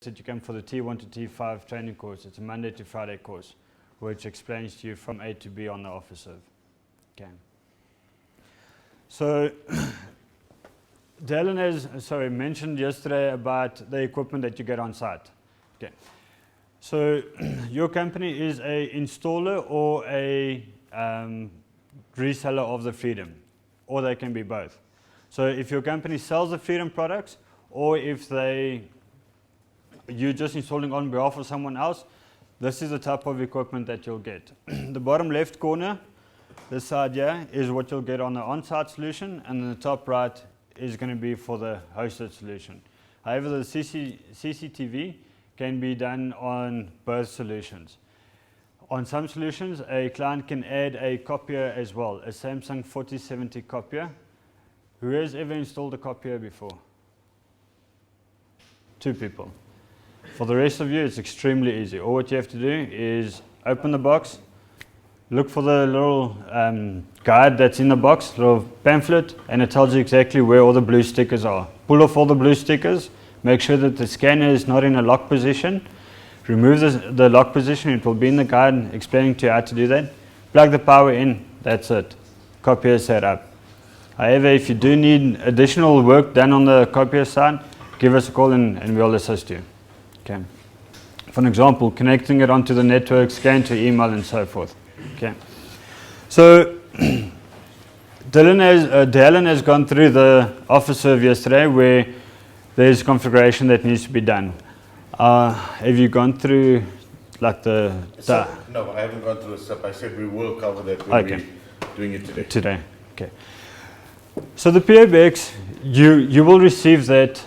that you come for the T1 to T5 training course. It's a Monday to Friday course, which explains to you from A to B on the office serve. Okay. So Dylan has mentioned yesterday about the equipment that you get on site. Okay. So your company is a installer or a reseller of the Freedom, or they can be both. So if your company sells the Freedom products, or if you're just installing on behalf of someone else, this is the type of equipment that you'll get. The bottom left corner, this side here, is what you'll get on the on-site solution, and then the top right is going to be for the hosted solution. However, the CCTV can be done on both solutions. On some solutions, a client can add a copier as well, a Samsung 4070 copier. Who has ever installed a copier before? 2 people. For the rest of you, it's extremely easy. All what you have to do is open the box, look for the little guide that's in the box, little pamphlet, and it tells you exactly where all the blue stickers are. Pull off all the blue stickers, make sure that the scanner is not in a lock position, remove the lock position, it will be in the guide explaining to you how to do that. Plug the power in, that's it. Copier set up. However, if you do need additional work done on the copier side, give us a call and we'll assist you. Okay. For an example, connecting it onto the network, scan to email and so forth. Okay. So Dylan has gone through the office serve yesterday where there's configuration that needs to be done. Have you gone through like the... No, I haven't gone through the SIP. I said we will cover that when we're doing it today. Today, okay. So the POBX, you will receive that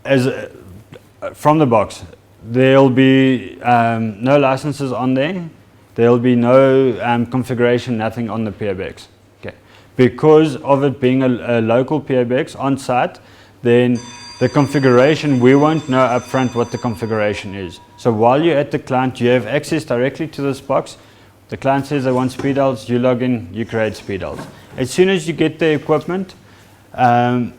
as from the box. There'll be no licenses on there. There'll be no configuration, nothing on the POBX. Okay. Because of it being a local POBX on site, then the configuration, we won't know upfront what the configuration is. So while you're at the client, you have access directly to this box. The client says they want speed outs, you log in, you create speed outs. As soon as you get the equipment, the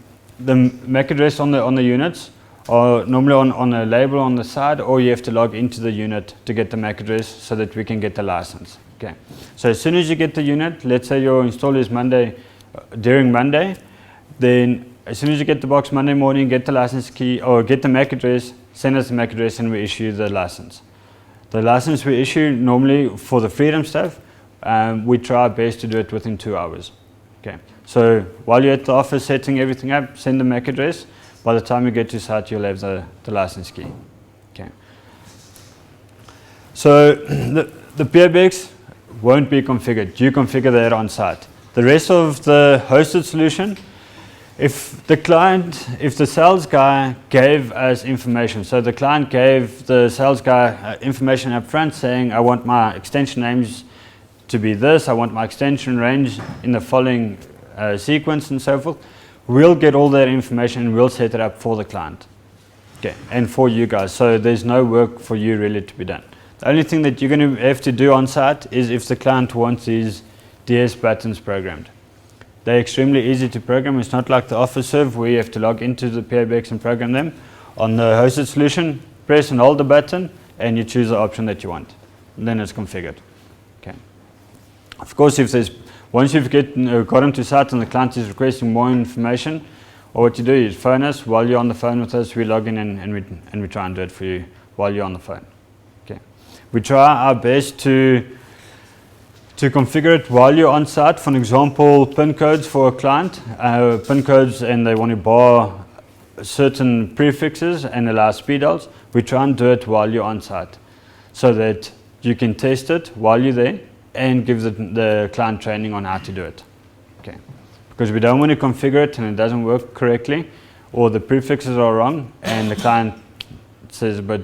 MAC address on the units are normally on a label on the side, or you have to log into the unit to get the MAC address so that we can get the license. Okay. So as soon as you get the unit, let's say your install is during Monday, then as soon as you get the box Monday morning, get the license key or get the MAC address, send us the MAC address and we issue the license. The license we issue normally for the Freedom stuff, we try our best to do it within 2 hours. Okay. So while you're at the office setting everything up, send the MAC address. By the time you get to site, you'll have the license key. Okay. So the POBX won't be configured. You configure that on site. The rest of the hosted solution, if the sales guy gave us information, so the client gave the sales guy information up front saying, I want my extension names to be this, I want my extension range in the following sequence and so forth, we'll get all that information and we'll set it up for the client. Okay, and for you guys. So there's no work for you really to be done. The only thing that you're going to have to do on site is if the client wants these DS buttons programmed. They're extremely easy to program. It's not like the office serve where you have to log into the POBX and program them. On the hosted solution, press and hold the button and you choose the option that you want. And then it's configured. Okay. Of course, once you've gotten to site and the client is requesting more information, or what you do is phone us. While you're on the phone with us, we log in and we try and do it for you while you're on the phone. Okay. We try our best to configure it while you're on site. For an example, PIN codes for a client, PIN codes, and they want to bar certain prefixes and allow speed outs. We try and do it while you're on site so that you can test it while you're there and give the client training on how to do it. Okay. Because we don't want to configure it and it doesn't work correctly, or the prefixes are wrong and the client says, but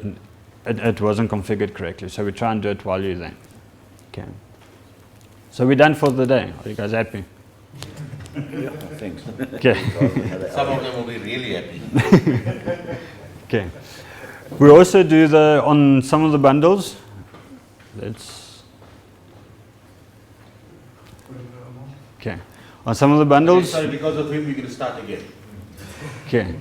it wasn't configured correctly. So we try and do it while you're there. Okay. So we're done for the day. Are you guys happy? Yeah, thanks. Okay. Some of them will be really happy. Okay. We also do on some of the bundles. Okay. On some of the bundles. Sorry, because of him, we're going to start again. Okay.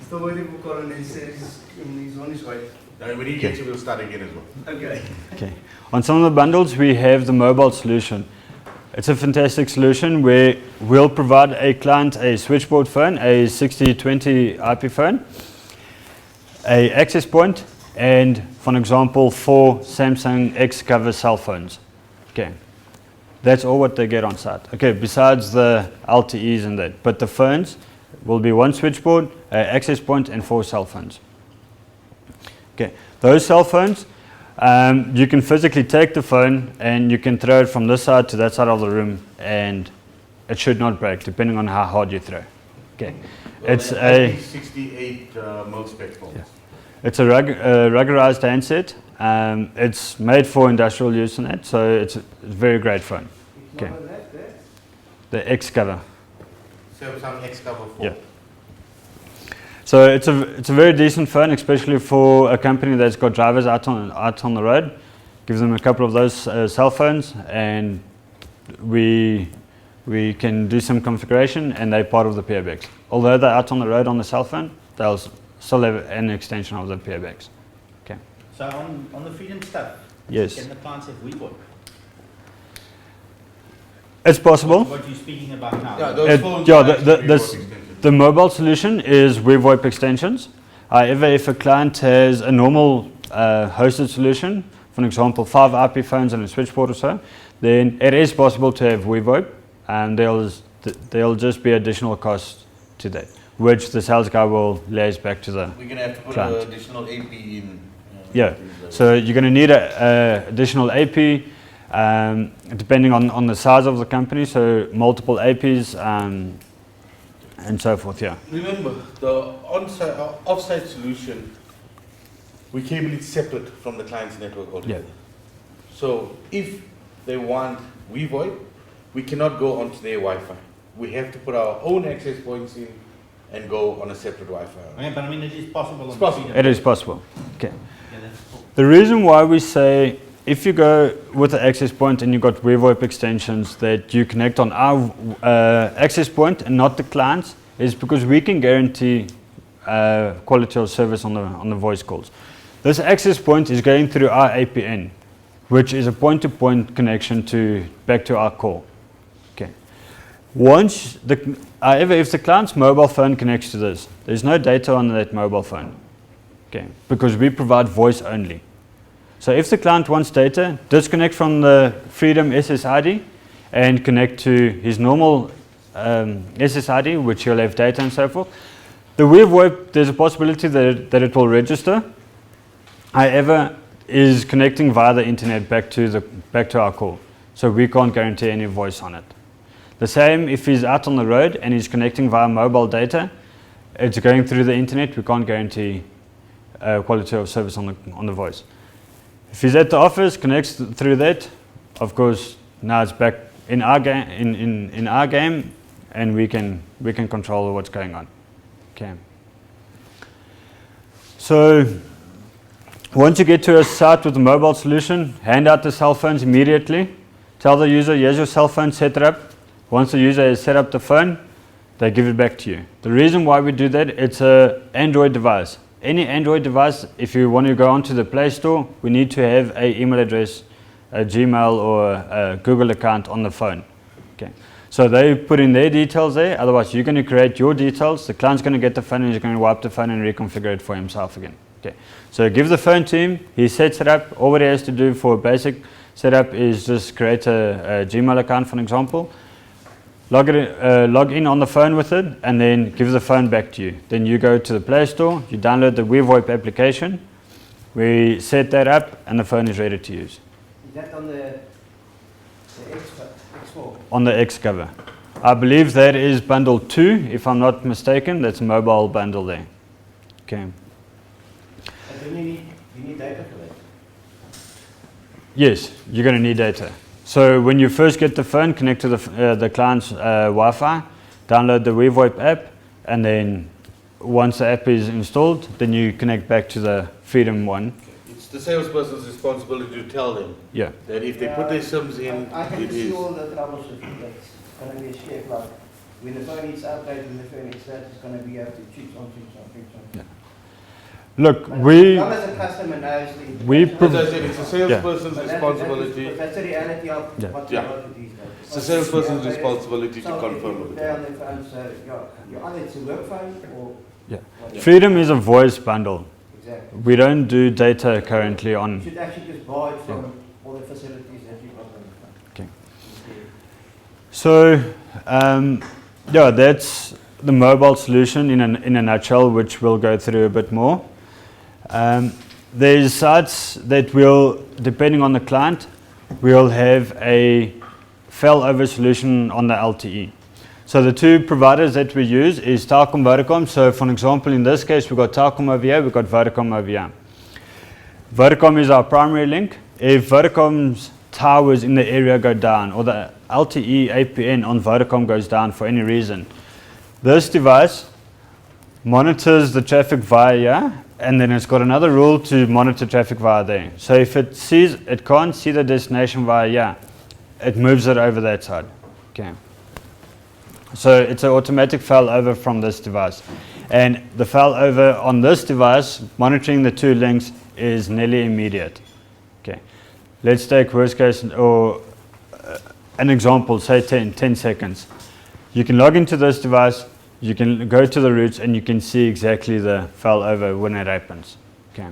So when you book on, he says He's on his way. When he gets it, we'll start again as well. Okay. Okay. On some of the bundles, we have the mobile solution. It's a fantastic solution where we'll provide a client a switchboard phone, a 6020 IP phone, a access point, and for an example, 4 Samsung X cover cell phones. Okay. That's all what they get on site. Okay, besides the LTEs and that. But the phones will be 1 switchboard, an access point, and 4 cell phones. Okay, those cell phones, you can physically take the phone and you can throw it from this side to that side of the room, and it should not break, depending on how hard you throw. Okay, it's a 68 mil-spec phones. Yeah. It's a ruggedized handset. It's made for industrial use in it, so it's a very great phone. Okay. The X cover. Samsung X cover 4. Yeah. So it's a very decent phone, especially for a company that's got drivers out on the road. Give them a couple of those cell phones, and we can do some configuration, and they're part of the PBX. Although they're out on the road on the cell phone, they'll still have an extension of the PBX. Okay. So on the Freedom stuff, Yes. can the clients have WeWork? It's possible. What you're speaking about now? Yeah, those It- phones yeah, are the- actually the- WeWork extensions. The mobile solution is VoIP extensions. However, if a client has a normal hosted solution, for example, 5 IP phones and a switchboard or so, then it is possible to have VoIP, and there'll just be additional costs to that, which the sales guy will liaise back to the We're going to have to put client. an additional AP in. Yeah, so you're going to need a additional AP, depending on the size of the company, so multiple APs and so forth, yeah. Remember, the on-site, off-site solution, we cable it separate from the client's network altogether. So if they want VoIP, we cannot go onto their Wi-Fi. We have to put our own access points in and go on a separate Wi-Fi. Okay, but I mean, it is possible. It's on possible. Freedom. It is possible, okay. Yeah, that's cool. The reason why we say if you go with the access point and you've got VoIP extensions that you connect on our access point and not the client's is because we can guarantee quality of service on the voice calls. This access point is going through our APN, which is a point-to-point connection back to our call. Okay. However, if the client's mobile phone connects to this, there's no data on that mobile phone. Okay, because we provide voice only. So if the client wants data, disconnect from the Freedom SSID and connect to his normal SSID, which he'll have data and so forth. The VoIP, there's a possibility that it will register. However, is connecting via the internet back to our call. So we can't guarantee any voice on it. The same if he's out on the road and he's connecting via mobile data, it's going through the internet, we can't guarantee quality of service on the voice. If he's at the office, connects through that, of course, now it's back in our game, and we can control what's going on. Okay. So once you get to a site with a mobile solution, hand out the cell phones immediately. Tell the user, here's your cell phone, set it up. Once the user has set up the phone, they give it back to you. The reason why we do that, it's an Android device. Any Android device, if you want to go onto the Play Store, we need to have an email address, a Gmail or a Google account on the phone. Okay. So they put in their details there, otherwise you're going to create your details, the client's going to get the phone and he's going to wipe the phone and reconfigure it for himself again. Okay. So give the phone to him, he sets it up, all what he has to do for a basic setup is just create a Gmail account, for example, log in on the phone with it, and then give the phone back to you. Then you go to the Play Store, you download the VoIP application, we set that up, and the phone is ready to use. Is that on the X4? On the X cover. I believe that is bundle 2, if I'm not mistaken. That's a mobile bundle there. Okay. And do you need data for that? Yes, you're going to need data. So when you first get the phone, connect to the client's Wi-Fi, download the VoIP app, and then once the app is installed, then you connect back to the Freedom one. It's the salesperson's responsibility to tell them Yeah. that if they put their SIMs in, I can it see is. all the troubleshooting. It's going to be a shape like when the phone is updated and the phone is that, it's going to be able to switch on. Look, But we as long as the customer knows the we information, As I said, it's a salesperson's but responsibility. that's the reality of Yeah. what Yeah. we work with these days. It's the salesperson's Yeah, responsibility to so confirm if with they're it. on their phone, so you're either it's a work phone or Yeah. whatever. Freedom is a voice bundle. Exactly. We don't do data currently You on. should actually just buy it from all the facilities that you've got on the phone. Okay. Instead. So, yeah, that's the mobile solution in a nutshell, which we'll go through a bit more. There's sites that will, depending on the client, we'll have a failover solution on the LTE. So the two providers that we use is Telkom, Vodacom. So for an example, in this case, we've got Telkom over here, we've got Vodacom over here. Vodacom is our primary link. If Vodacom's towers in the area go down, or the LTE APN on Vodacom goes down for any reason, this device monitors the traffic via here, and then it's got another rule to monitor traffic via there. So if it sees, it can't see the destination via here, it moves it over that side. Okay. So it's an automatic failover from this device. And the failover on this device, monitoring the two links, is nearly immediate. Okay. Let's take worst case, or an example, say 10 seconds. You can log into this device, you can go to the routes, and you can see exactly the failover when it happens. Okay.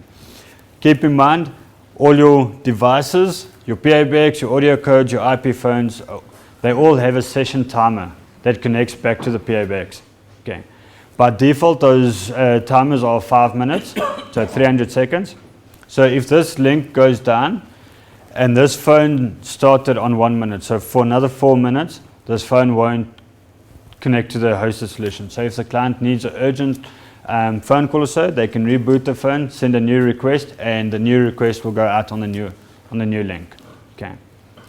Keep in mind, all your devices, your PABX, your audio codes, your IP phones, they all have a session timer that connects back to the PABX. Okay. By default, those timers are 5 minutes, so 300 seconds. So if this link goes down, and this phone started on 1 minute, so for another 4 minutes, this phone won't connect to the hosted solution. So if the client needs an urgent phone call or so, they can reboot the phone, send a new request, and the new request will go out on the new link. Okay.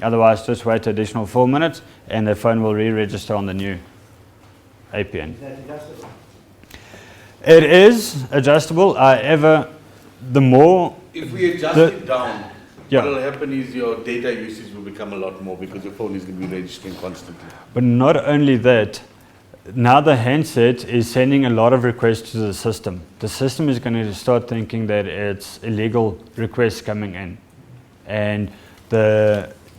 Otherwise, just wait additional 4 minutes, and the phone will re-register on the new APN. Is that adjustable? It is adjustable. However, the more If we adjust The- it down, Yeah. what will happen is your data usage will become a lot more because your phone is going to be registering constantly. But not only that, now the handset is sending a lot of requests to the system. The system is going to start thinking that it's illegal requests coming in. And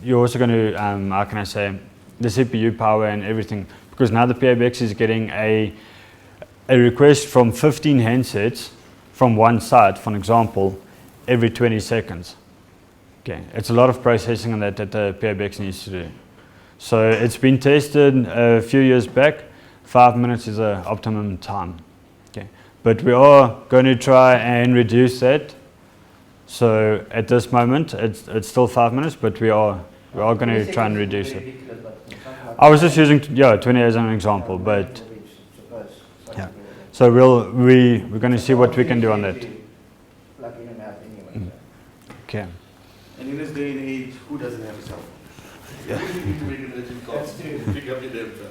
you're also going to, how can I say, the CPU power and everything. Because now the PABX is getting a request from 15 handsets from one site, for an example, every 20 seconds. Okay, it's a lot of processing on that the PABX needs to do. So it's been tested a few years back. 5 minutes is the optimum time. Okay, but we are going to try and reduce that. So at this moment, it's still 5 minutes, but we are going to try and reduce it. I was just using 20 as an example, but yeah. So we're going to see what we can do on that. Plug in and out anyway. Okay. And in this day and age, who doesn't have a cell phone? Yeah. You need to make an urgent call. That's true. Pick up your damn cell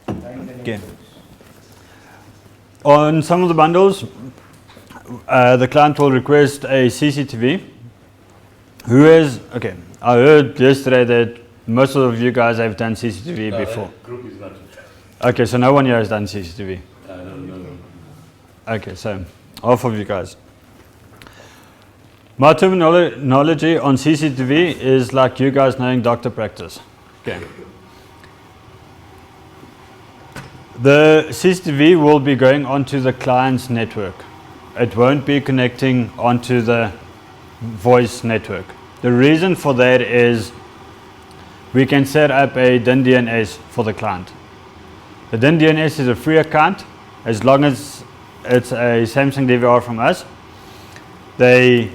phone. Okay. On some of the bundles, the client will request a CCTV. Okay, I heard yesterday that most of you guys have done CCTV No, before. that group is not. Okay, so no one here has done CCTV. I don't know. Okay, so half of you guys. My terminology on CCTV is like you guys knowing doctor practice. Okay. The CCTV will be going onto the client's network. It won't be connecting onto the voice network. The reason for that is we can set up a DIN DNS for the client. The DIN DNS is a free account as long as it's a Samsung DVR from us. They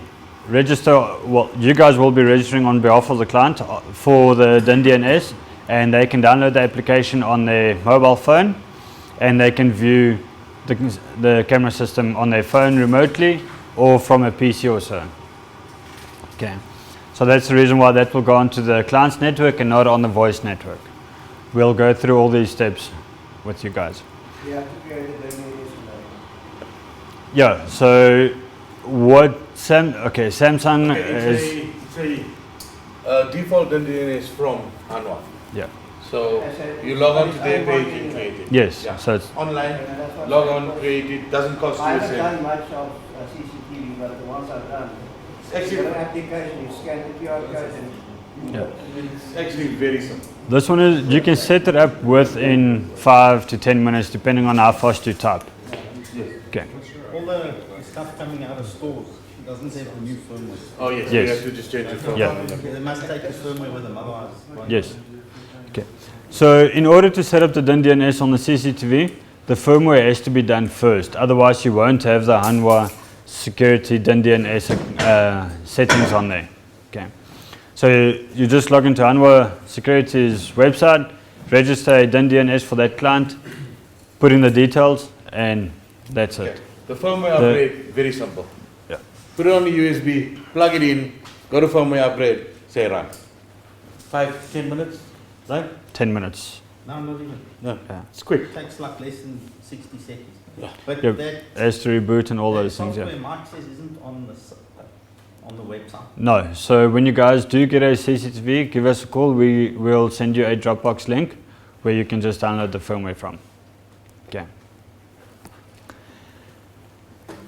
register, well, you guys will be registering on behalf of the client for the DIN DNS, and they can download the application on their mobile phone, and they can view the camera system on their phone remotely or from a PC or so. Okay, so that's the reason why that will go onto the client's network and not on the voice network. We'll go through all these steps with you guys. You have to create a DNS. Yeah, so what Samsung is, It's a default DNS from Anwar. yeah. So I said, you log on to I their want page and to- create it. Yes, Yeah. so it's, Online, And that's what- log on, create it, doesn't cost I you a haven't cent. done much of CCTV, but the ones I've done, It's you actually, got an application, you scan the QR code and. Yeah. it's actually very simple. this one is, you can set it up within 5 to 10 minutes depending on how fast you type. Yes. Okay. All the stuff coming out of stores doesn't have the new firmware. Oh yes, Yes. you have to just change it from. Yeah. They must take the firmware with them, otherwise. won't- Yes. Okay. So in order to set up the DIN DNS on the CCTV, the firmware has to be done first. Otherwise, you won't have the Hanwha security DIN DNS settings on there. Okay. So you just log into Hanwha Security's website, register a DIN DNS for that client, put in the details, and that's Okay. it. The firmware upgrade, very simple. Yeah. Put it on the USB, plug it in, go to firmware upgrade, say run. 5-10 minutes, right? 10 minutes. No, not even. No, Yeah. it's quick. It takes like less than 60 seconds. Yeah. But Yeah. that, Has to reboot and all that those things. Yeah. software Mike says isn't on the website. No. So when you guys do get a CCTV, give us a call. We will send you a Dropbox link where you can just download the firmware from. Okay.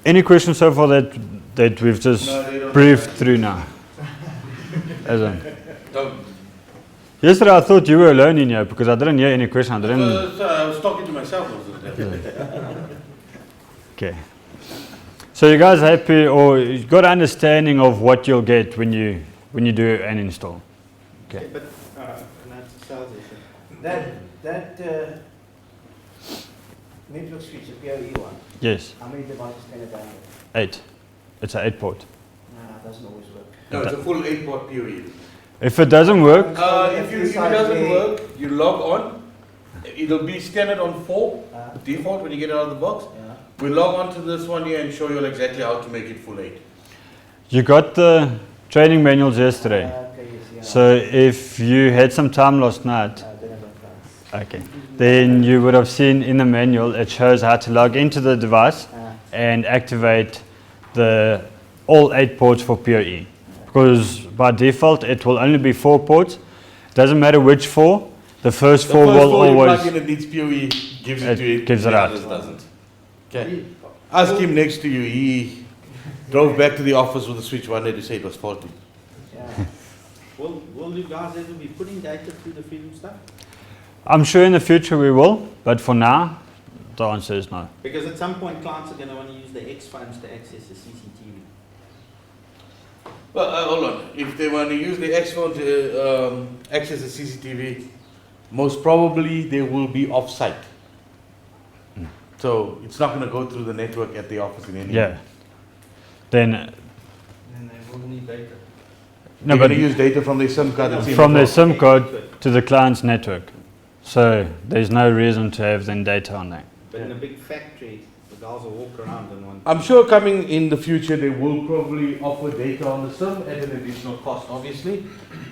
Any questions so far that we've just No, they don't briefed have through now? As in, Don't. yesterday I thought you were alone in here because I didn't hear any question. I didn't. I was talking to myself most of the time. Okay. So you guys happy, or you got an understanding of what you'll get when you do an install? Okay. But, and that's sales issue. That network switch, the PoE one, Yes. how many devices can it handle? 8. It's an 8 port. Nah, it doesn't always work. No, it's a full 8-port PoE. If it doesn't work, If it doesn't work, you log on. It'll be scanned on 4 default when you get it out of the box. Yeah. We log on to this one here and show you exactly how to make it full 8. you got the training manuals yesterday. Okay, yes, yeah. So if you had some time last night, Then I don't okay, then you would have seen in the manual it shows how to log into the device and activate all 8 ports for PoE. Because by default it will only be 4 ports. Doesn't matter which 4. The first 4 will you always. plug in, it needs PoE, gives It it to you. gives it the out. others doesn't. Okay. Ask him next to you. He drove back to the office with the switch one day to say it was faulty. Yeah. Will you guys ever be putting data through the Freedom stuff? I'm sure in the future we will, but for now, the answer is no. Because at some point clients are going to want to use the X phones to access the CCTV. Well, hold on. If they want to use the X phone to access the CCTV, most probably they will be off-site. So it's not going to go through the network at the office in any. Yeah. Then, And they will need data. no, They're but going to use data from their SIM card and from their SIM SIM card to the client's network. So there's no reason to have then data on there. But in a big factory, the guys will walk around and want. I'm sure coming in the future they will probably offer data on the SIM at an additional cost, obviously.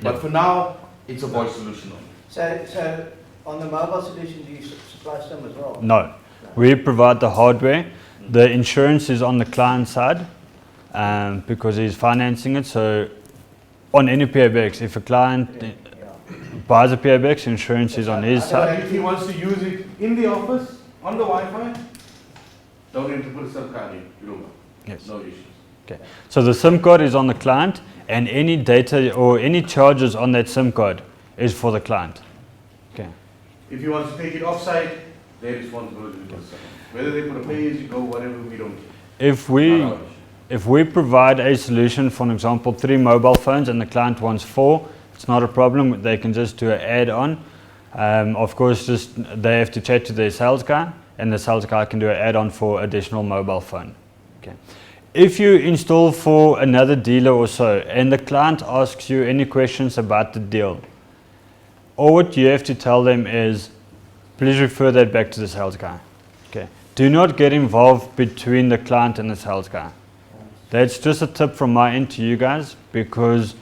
But for now, it's a voice solution only. So on the mobile solution, do you supply SIM as well? No. We provide the hardware. The insurance is on the client side because he's financing it. So on any PBX, if a client buys a PBX, insurance is on his So side. if he wants to use it in the office, on the Wi-Fi, don't need to put a SIM card in. You don't. Yes. No issues. Okay. So the SIM card is on the client, and any data or any charges on that SIM card is for the client. Okay. If he wants to take it off-site, their responsibility is whether they put a pay-as-you-go, whatever, we don't care. If we provide a solution, for an example, 3 mobile phones, and the client wants 4, it's not a problem. They can just do an add-on. Of course, just they have to chat to their sales guy, and the sales guy can do an add-on for additional mobile phone. Okay. If you install for another dealer or so, and the client asks you any questions about the deal, all what you have to tell them is, please refer that back to the sales guy. Okay. Do not get involved between the client and the sales guy. That's just a tip from my end to you guys, because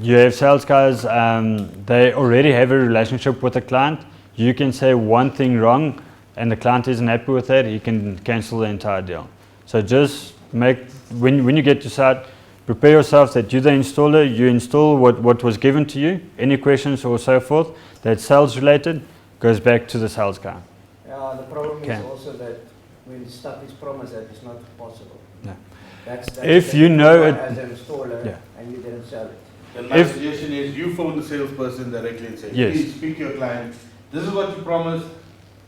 you have sales guys, they already have a relationship with the client. You can say one thing wrong and the client isn't happy with that, he can cancel the entire deal. So just when you get to site, prepare yourself that you're the installer, you install what was given to you. Any questions or so forth that's sales related goes back to the sales guy. The problem Okay. is also that when stuff is promised that it's not possible. Yeah. That's If the you know one it- as an installer Yeah. and you didn't sell it. Then my If- suggestion is you phone the salesperson directly and say, Yes. please speak to your client. This is what you promised.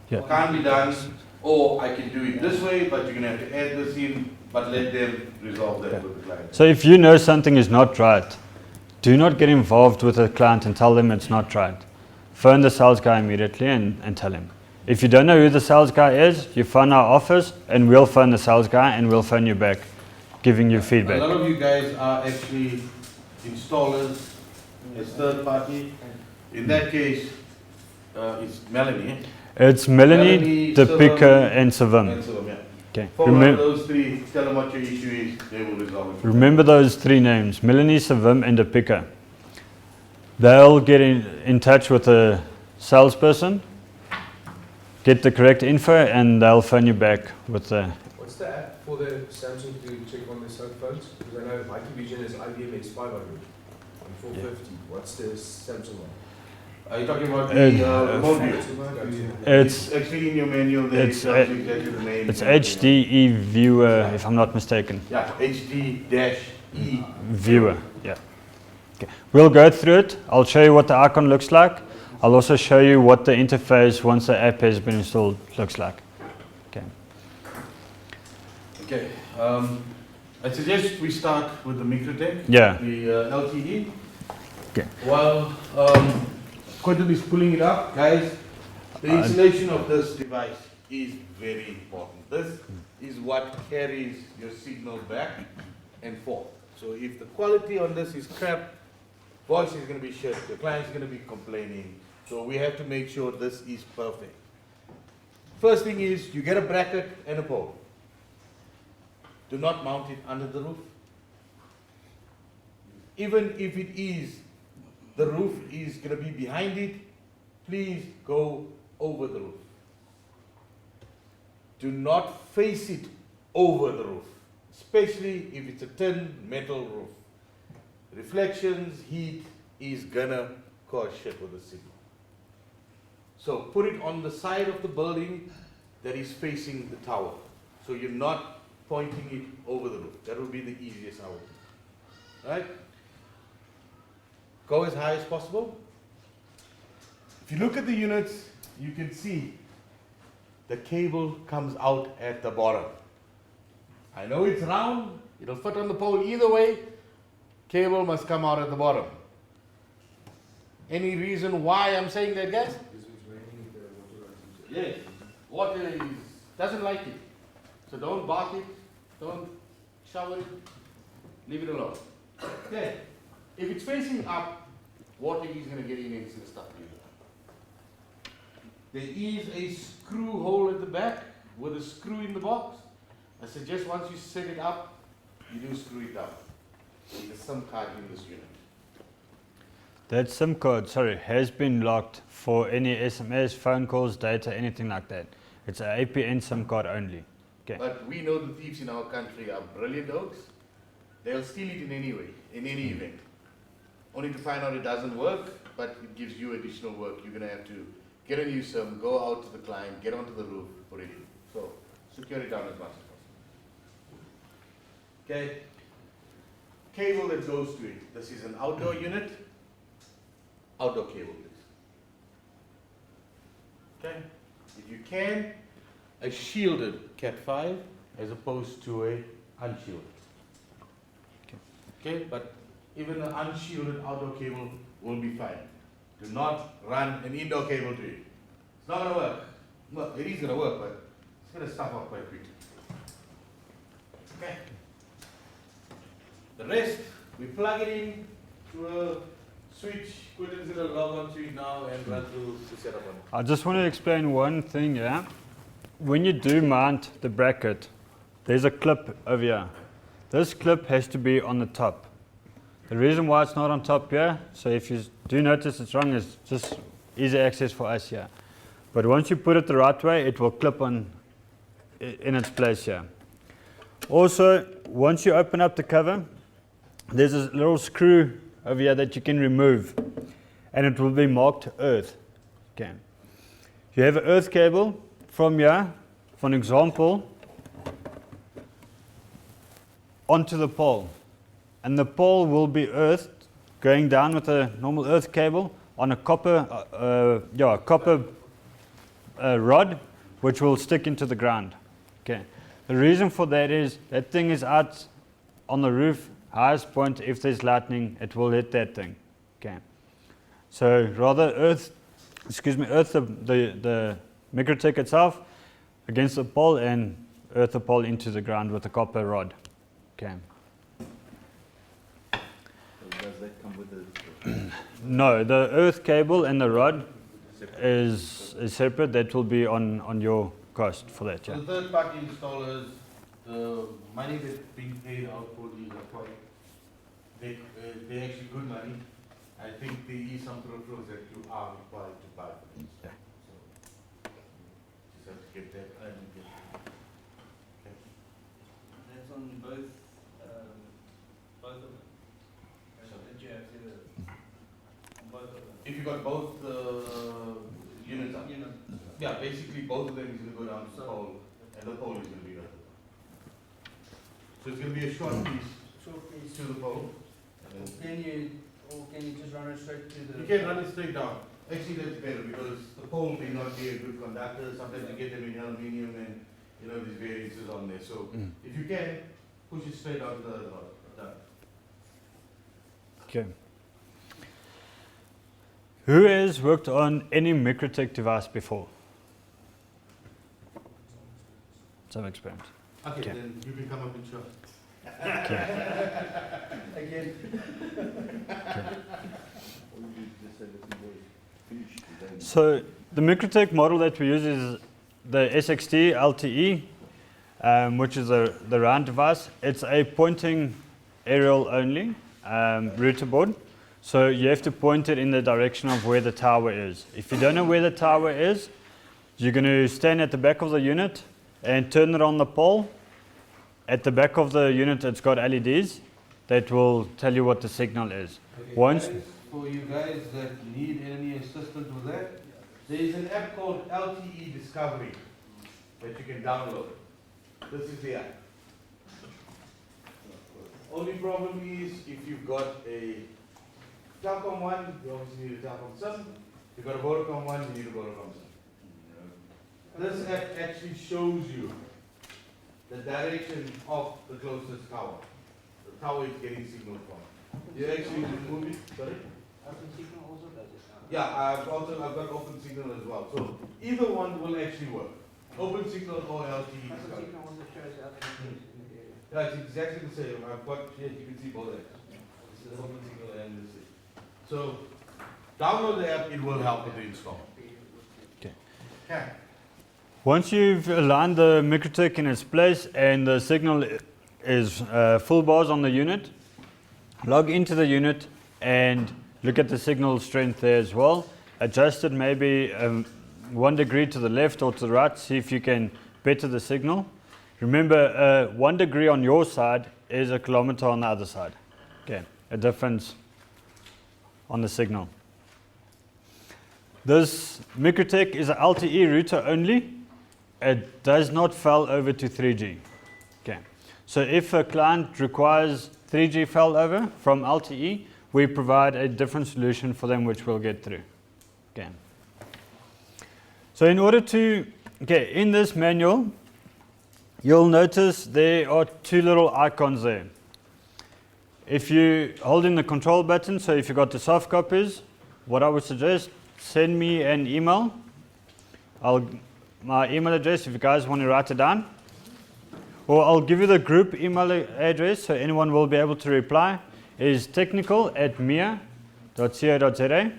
Yeah. Can't be done. Or I can do it this way, but you're going to have to add this in, but let them resolve that with the client. So if you know something is not right, do not get involved with the client and tell them it's not right. Phone the sales guy immediately and tell him. If you don't know who the sales guy is, you phone our office and we'll phone the sales guy and we'll phone you back, giving you A feedback. lot of you guys are actually installers as third party. In that case, it's Melanie. It's Melanie, Melanie, Dhcp, Server, and Savim. And so, yeah. Okay. Phone up those three, tell them what your issue is, they will resolve it. Remember those three names, Melanie, Savim, and Dhcp. They'll get in touch with the salesperson, get the correct info, and they'll phone you back with the... What's the app for the Samsung to check on their cell phones? Because I know my division is IBM X500 and 450. What's the Samsung one? Are you talking about Uh, the remote view? It's actually in your manual there, it's, it tells you exactly the name. it's HDE Viewer, if I'm not mistaken. Yeah, HD-E. Viewer, yeah. Okay. We'll go through it. I'll show you what the icon looks like. I'll also show you what the interface, once the app has been installed, looks like. Okay. Okay, I suggest we start with the Microtech, Yeah. the LTE. Okay. While Quentin is pulling it up, guys, the installation of this device is very important. This is what carries your signal back and forth. So if the quality on this is crap, voice is going to be shit, the client is going to be complaining. So we have to make sure this is perfect. First thing is you get a bracket and a pole. Do not mount it under the roof. Even if it is, the roof is going to be behind it, please go over the roof. Do not face it over the roof, especially if it's a tin metal roof. Reflections, heat is gonna cause shit with the signal. So put it on the side of the building that is facing the tower. So you're not pointing it over the roof. That would be the easiest out. Right? Go as high as possible. If you look at the units, you can see the cable comes out at the bottom. I know it's round, it'll fit on the pole either way. Cable must come out at the bottom. Any reason why I'm saying that, guys? Yes, water doesn't like it. So don't bath it, don't shower it, leave it alone. Okay. If it's facing up, water is going to get in and it's going to stop you. There is a screw hole at the back with a screw in the box. I suggest once you set it up, you do screw it down. There's some card in this unit. That SIM card, has been locked for any SMS, phone calls, data, anything like that. It's an APN SIM card only. Okay. But we know the thieves in our country are brilliant dogs. They'll steal it in any way, in any event. Only to find out it doesn't work, but it gives you additional work. You're going to have to get a new SIM, go out to the client, get onto the roof, put it in. So secure it down as much as possible. Okay. Cable that goes to it. This is an outdoor unit. Outdoor cable, please. Okay. If you can, a shielded Cat5 as opposed to a unshielded. Okay, but even an unshielded outdoor cable will be fine. Do not run an indoor cable to it. It's not going to work. Well, it is going to work, but it's going to stuff up quite quickly. Okay. The rest, we plug it in to a switch. Quentin's going to log on to it now and run through the setup on it. I just want to explain one thing, yeah? When you do mount the bracket, there's a clip over here. This clip has to be on the top. The reason why it's not on top here, so if you do notice it's wrong, is just easy access for us here. But once you put it the right way, it will clip on in its place here. Also, once you open up the cover, there's a little screw over here that you can remove, and it will be marked earth. Okay. You have an earth cable from here, for an example, onto the pole, and the pole will be earthed going down with a normal earth cable on a copper rod, which will stick into the ground. Okay. The reason for that is that thing is out on the roof, highest point. If there's lightning, it will hit that thing. Okay. So rather earth the MikroTik itself against the pole and earth the pole into the ground with a copper rod. Okay. So does that come with the No, the earth cable and the rod is separate. That will be on your cost for that. So Yeah. the third party installers, the money that's being paid out for these are quite, they're actually good money. I think there is some peripherals that you are required to buy for these. Yeah. So, just have to get that. Okay. That's on both of them. So- That you have to, on both of them. If you got both units up, yeah, basically both of them is going to go down to the pole, and the pole is going to be right. So it's going to be a short piece to the pole. And then Can you just run it straight to the? you can run it straight down. Actually, that's better because the pole may not be a good conductor. Sometimes you get them in aluminium and there's variances on there. So if you can, push it straight out to the other rod. Done. Okay. Who has worked on any MikroTik device before? Some experience. Okay, Okay. then you can come up and show. Again. or you just say that the boys finished today? So the MikroTik model that we use is the SXT LTE, which is the round device. It's a pointing aerial only router board. So you have to point it in the direction of where the tower is. If you don't know where the tower is, you're going to stand at the back of the unit and turn it on the pole. At the back of the unit, it's got LEDs that will tell you what the signal is. Okay, Once, guys, for you guys that need any assistance with that, there is an app called LTE Discovery that you can download. This is the app. Only problem is if you've got a Telkom one, you obviously need a Telkom SIM. If you've got a Vodacom one, you need a Vodacom SIM. This app actually shows you the direction of the closest tower. The tower is getting signal from. You actually remove it, sorry? Open signal also does it now. Yeah, I've got open signal as well. So either one will actually work. Open signal or LTE. Open Discovery. signal also shows other things in the area. Yeah, it's exactly the same. I've got, here you can see both apps. This is open signal and this is. So download the app, it will help with the install. Okay. Okay. once you've aligned the MikroTik in its place and the signal is full bars on the unit, log into the unit and look at the signal strength there as well. Adjust it maybe 1 degree to the left or to the right, see if you can better the signal. Remember, 1 degree on your side is 1 kilometer on the other side. Okay, a difference on the signal. This MikroTik is an LTE router only. It does not fail over to 3G. Okay, so if a client requires 3G failover from LTE, we provide a different solution for them which we'll get through. Okay. So in order to, in this manual, you'll notice there are 2 little icons there. If you hold in the control button, so if you've got the soft copies, what I would suggest, send me an email. My email address, if you guys want to write it down. Or I'll give you the group email address so anyone will be able to reply. It is technical@mia.co.za.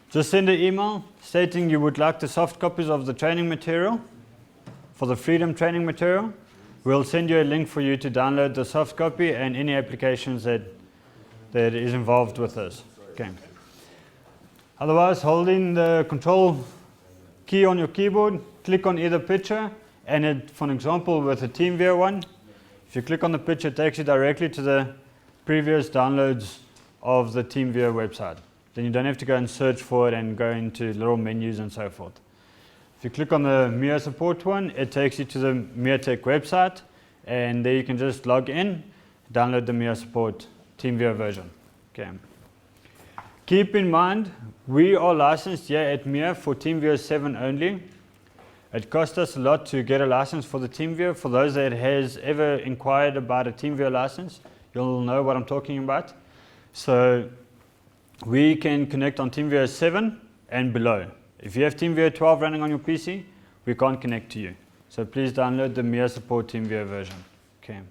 Just send an email stating you would like the soft copies of the training material for the Freedom training material. We'll send you a link for you to download the soft copy and any applications that is involved with this. Okay. Otherwise, holding the control key on your keyboard, click on either picture, and for an example with a TeamViewer one, If you click on the picture, it takes you directly to the previous downloads of the TeamViewer website. Then you don't have to go and search for it and go into little menus and so forth. If you click on the MIA support one, it takes you to the MIATech website, and there you can just log in, download the MIA support TeamViewer version. Okay. Keep in mind, we are licensed here at MIA for TeamViewer 7 only. It cost us a lot to get a license for the TeamViewer. For those that has ever inquired about a TeamViewer license, you'll know what I'm talking about. So we can connect on TeamViewer 7 and below. If you have TeamViewer 12 running on your PC, we can't connect to you. So please download the MIA support TeamViewer version. Okay.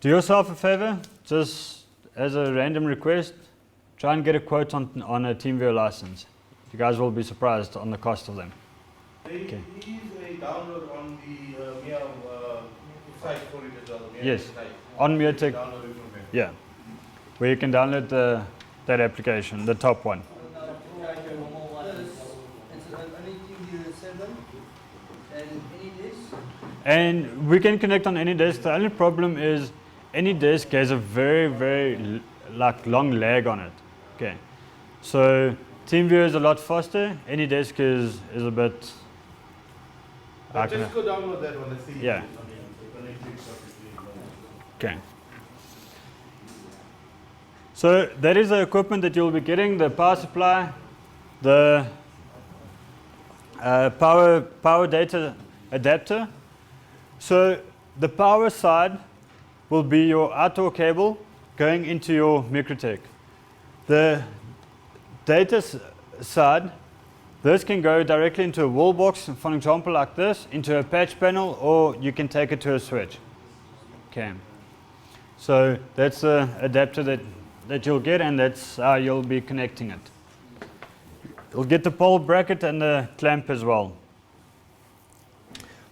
Do yourself a favor, just as a random request, try and get a quote on a TeamViewer license. You guys will be surprised on the cost of them. There Okay. is a download on the MIA site for it as well. MIA Yes. site. On MIATech, Download it from there. yeah, where you can download that application, the top one. It's only TeamViewer 7 and any disk. And we can connect on any disk. The only problem is any disk has a very long lag on it. Okay, so TeamViewer is a lot faster. Any disk is a bit. But just go download that one and see. Yeah. Okay. So that is the equipment that you'll be getting: the power supply, the power data adapter. So the power side will be your outdoor cable going into your Microtech. The data side, this can go directly into a wall box, for example like this, into a patch panel, or you can take it to a switch. Okay. So that's the adapter that you'll get, and that's how you'll be connecting it. You'll get the pole bracket and the clamp as well.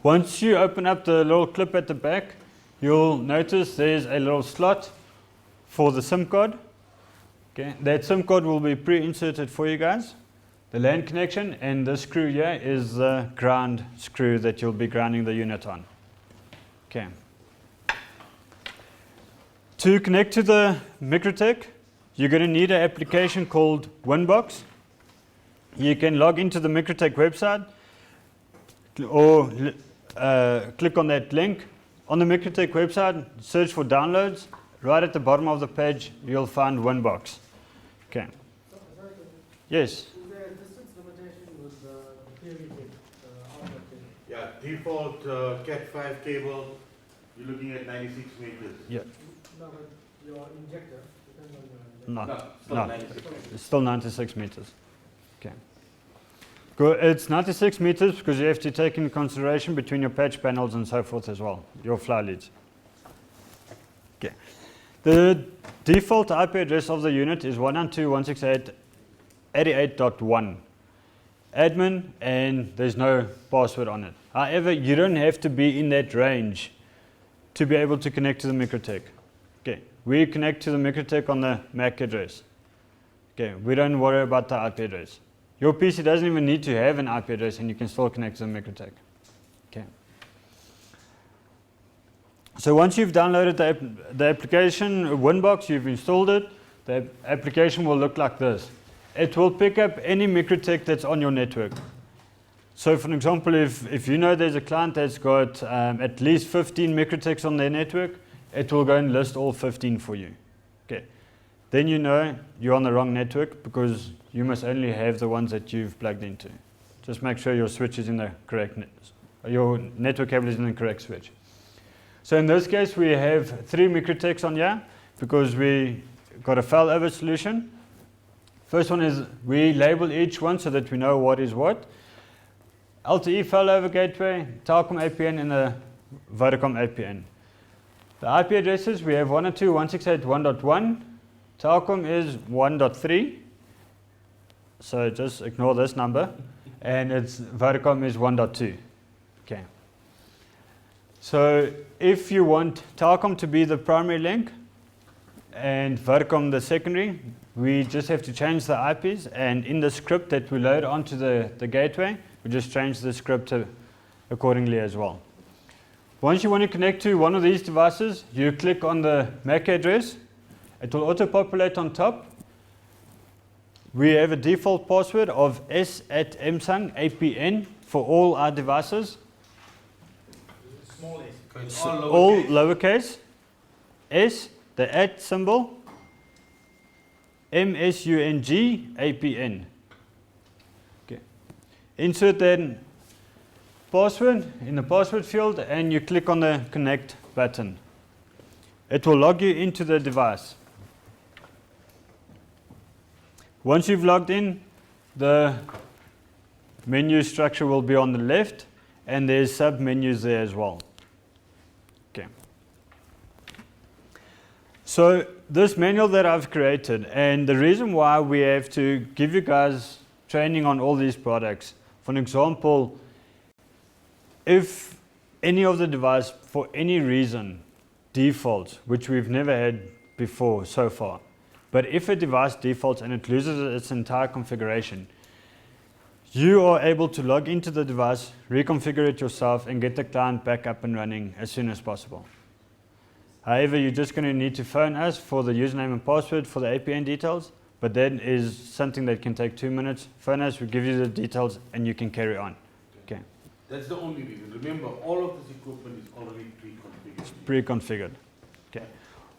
Once you open up the little clip at the back, you'll notice there's a little slot for the SIM card. Okay, that SIM card will be pre-inserted for you guys. The LAN connection, and the screw here is the ground screw that you'll be grounding the unit on. Okay. To connect to the Microtech, you're going to need an application called Winbox. You can log into the Microtech website or click on that link. On the Microtech website, search for downloads. Right at the bottom of the page, you'll find Winbox. Okay. Yes. Is there a distance limitation with the PLE outlet cable? Yeah, default Cat5 cable, you're looking at 96 meters. Yeah. No, but your injector depends on your injector. No. Still No. 96. It's still 96 meters. Okay. It's 96 meters because you have to take into consideration between your patch panels and so forth as well, your fly leads. Okay. The default IP address of the unit is 192.168.88.1. Admin, and there's no password on it. However, you don't have to be in that range to be able to connect to the Microtech. Okay, we connect to the Microtech on the MAC address. Okay, we don't worry about the IP address. Your PC doesn't even need to have an IP address, and you can still connect to the Microtech. Okay. So once you've downloaded the application Winbox, you've installed it, the application will look like this. It will pick up any Microtech that's on your network. So for example, if you know there's a client that's got at least 15 Microtechs on their network, it will go and list all 15 for you. Okay. Then you know you're on the wrong network because you must only have the ones that you've plugged into. Just make sure your switch is in the correct your network cable is in the correct switch. So in this case, we have 3 Microtechs on here because we got a failover solution. First one is we label each one so that we know what is what. LTE failover gateway, Telkom APN, and the Vodacom APN. The IP addresses, we have 192.168.1.1. Telkom is 1.3. So just ignore this number. And it's Vodacom is 1.2. Okay. So if you want Telkom to be the primary link and Vodacom the secondary, we just have to change the IPs, and in the script that we load onto the gateway, we just change the script accordingly as well. Once you want to connect to one of these devices, you click on the MAC address. It will auto-populate on top. We have a default password of s@msung.apn for all our devices. Small s. It's All lowercase. S, the @ symbol. MSUNG.apn. Okay. Insert then password in the password field and you click on the connect button. It will log you into the device. Once you've logged in, the menu structure will be on the left and there's sub menus there as well. Okay. So this manual that I've created, and the reason why we have to give you guys training on all these products, for an example, if any of the device for any reason defaults, which we've never had before so far, but if a device defaults and it loses its entire configuration, you are able to log into the device, reconfigure it yourself, and get the client back up and running as soon as possible. However, you're just going to need to phone us for the username and password for the APN details, but that is something that can take 2 minutes. Phone us, we give you the details, and you can carry on. Okay. That's the only reason. Remember, all of this equipment is already pre-configured. Pre-configured. Okay.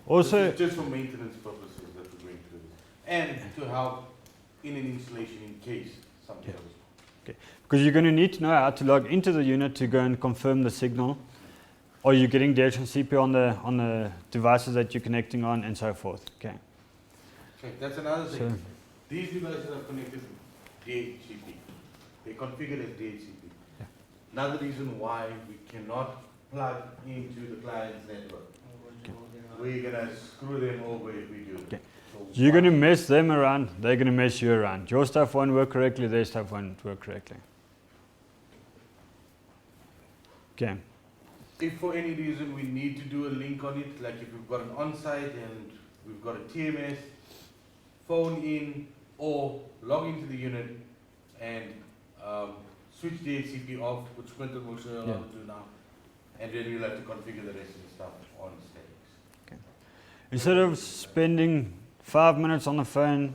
Also, This is just for maintenance purposes that we're going through this. And to help in an installation in case something Yeah. goes. because you're going to need to know how to log into the unit to go and confirm the signal. Are you getting DHCP on the devices that you're connecting on, and so forth. Okay. Okay, that's another thing. So, These devices are connected to DHCP. They're configured as DHCP. Yeah. Another reason why we cannot plug into the client's network. We're gonna screw them over if we do. Okay. So you're going to mess them around, they're going to mess you around. Your stuff won't work correctly, their stuff won't work correctly. Okay. If for any reason we need to do a link on it, like if we've got an on-site and we've got a TMS, phone in or log into the unit and switch DHCP off, which Quentin will show you how to do now, and then you'll have to configure the rest of the stuff on statics. Instead of spending 5 minutes on the phone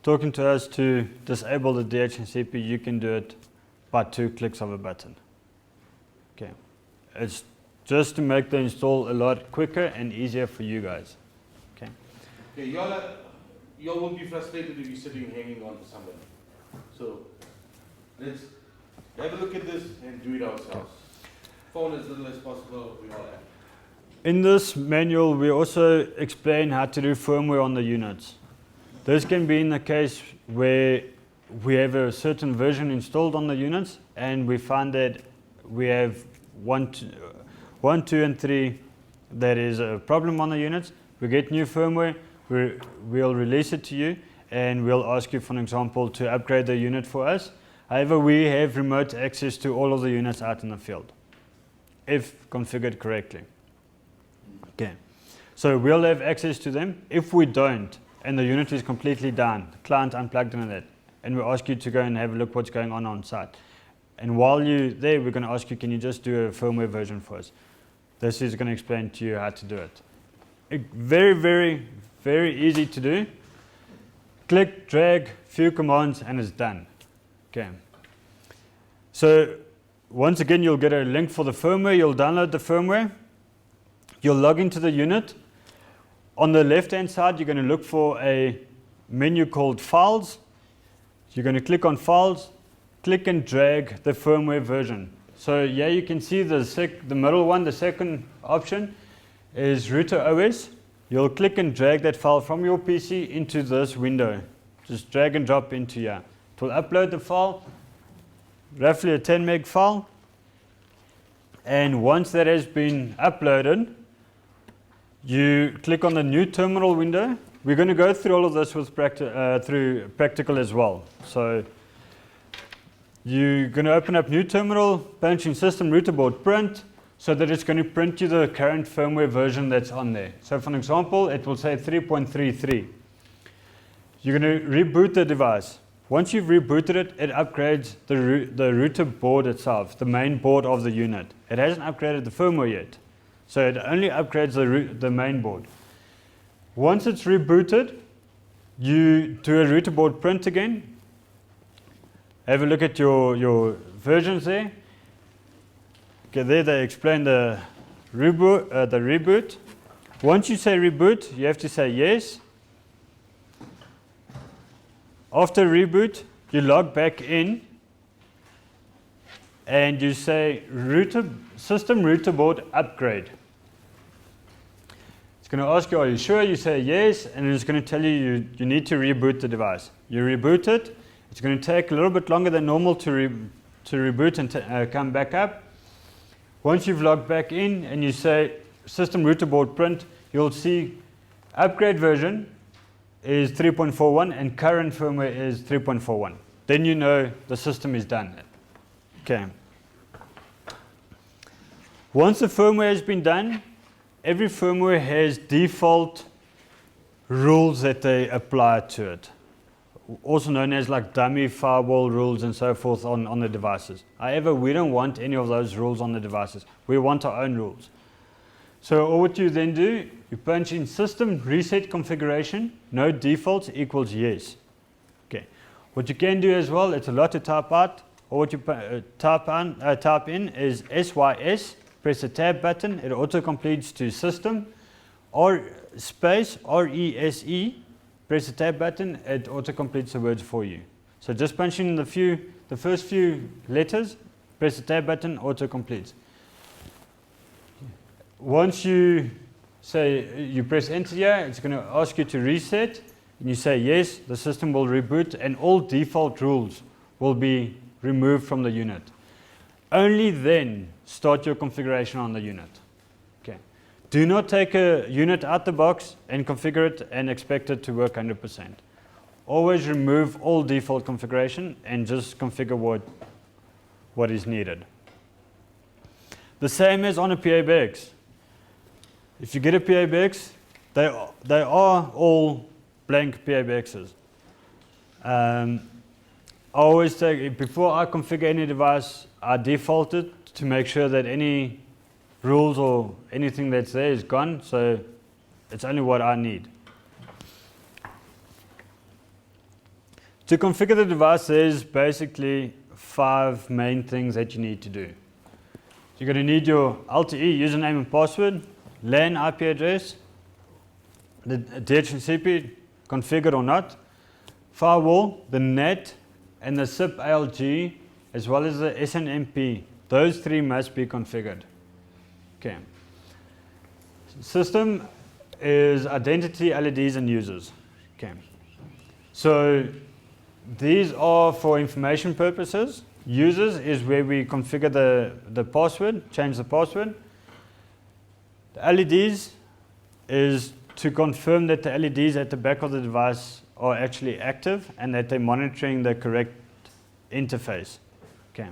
talking to us to disable the DHCP, you can do it by 2 clicks of a button. Okay. It's just to make the install a lot quicker and easier for you guys. Okay. Okay, y'all will be frustrated if you're sitting hanging on to somebody. So let's have a look at this and do it ourselves. Phone as little as possible, we all have. In this manual, we also explain how to do firmware on the units. This can be in the case where we have a certain version installed on the units and we find that we have 1, 2, and 3 that is a problem on the units. We get new firmware, we'll release it to you, and we'll ask you, for an example, to upgrade the unit for us. However, we have remote access to all of the units out in the field, if configured correctly. Okay, so we'll have access to them. If we don't, and the unit is completely down, the client unplugged and that, and we ask you to go and have a look what's going on site. And while you're there, we're going to ask you, can you just do a firmware version for us? This is going to explain to you how to do it. Very, very, very easy to do. Click, drag, few commands, and it's done. Okay. So once again, you'll get a link for the firmware. You'll download the firmware. You'll log into the unit. On the left-hand side, you're going to look for a menu called Files. You're going to click on Files. Click and drag the firmware version. So yeah, you can see the middle one, the second option is router OS. You'll click and drag that file from your PC into this window. Just drag and drop into here. It will upload the file, roughly a 10 meg file. And once that has been uploaded, you click on the new terminal window. We're going to go through all of this with through practical as well. So you're going to open up new terminal, punch in system router board print, so that it's going to print you the current firmware version that's on there. So for an example, it will say 3.33. You're going to reboot the device. Once you've rebooted it, it upgrades the router board itself, the main board of the unit. It hasn't upgraded the firmware yet. So it only upgrades the main board. Once it's rebooted, you do a router board print again. Have a look at your versions there. Okay, there they explain the reboot. Once you say reboot, you have to say yes. After reboot, you log back in and you say system router board upgrade. It's going to ask you, are you sure? You say yes, and it's going to tell you you need to reboot the device. You reboot it. It's going to take a little bit longer than normal to reboot and come back up. Once you've logged back in and you say system router board print, you'll see upgrade version is 3.41 and current firmware is 3.41. Then you know the system is done. Okay. Once the firmware has been done, every firmware has default rules that they apply to it, also known as like dummy firewall rules and so forth on the devices. However, we don't want any of those rules on the devices. We want our own rules. So what you then do, you punch in system reset configuration, no defaults equals yes. Okay. What you can do as well, it's a lot to type out, or what you type in is SYS, press the tab button, it auto-completes to system, or space RESE, press the tab button, it auto-completes the words for you. So just punch in the first few letters, press the tab button, auto-completes. Once you say you press enter here, it's going to ask you to reset, and you say yes, the system will reboot, and all default rules will be removed from the unit. Only then start your configuration on the unit. Okay. Do not take a unit out the box and configure it and expect it to work 100%. Always remove all default configuration and just configure what is needed. The same as on a PABX. If you get a PABX, they are all blank PABXs. I always take, before I configure any device, I default it to make sure that any rules or anything that's there is gone, so it's only what I need. To configure the device, there's basically 5 main things that you need to do. You're going to need your LTE username and password, LAN IP address, the DHCP configured or not, firewall, the NAT, and the SIP ALG, as well as the Snmp. Those 3 must be configured. Okay. System is identity, LEDs, and users. Okay. So these are for information purposes. Users is where we configure the password, change the password. The LEDs is to confirm that the LEDs at the back of the device are actually active and that they're monitoring the correct interface. Okay.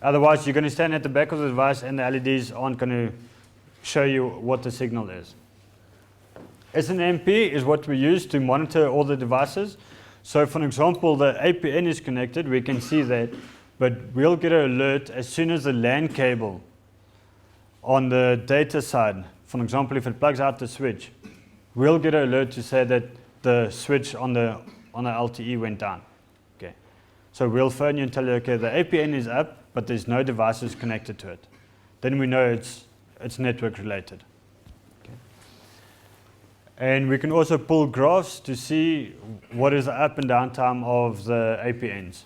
Otherwise, you're going to stand at the back of the device and the LEDs aren't going to show you what the signal is. Snmp is what we use to monitor all the devices. So for example, the APN is connected, we can see that, but we'll get an alert as soon as the LAN cable on the data side, for example, if it plugs out the switch, we'll get an alert to say that the switch on the LTE went down. Okay. So we'll phone you and tell you, okay, the APN is up, but there's no devices connected to it. Then we know it's network related. Okay. And we can also pull graphs to see what is the up and down time of the APNs.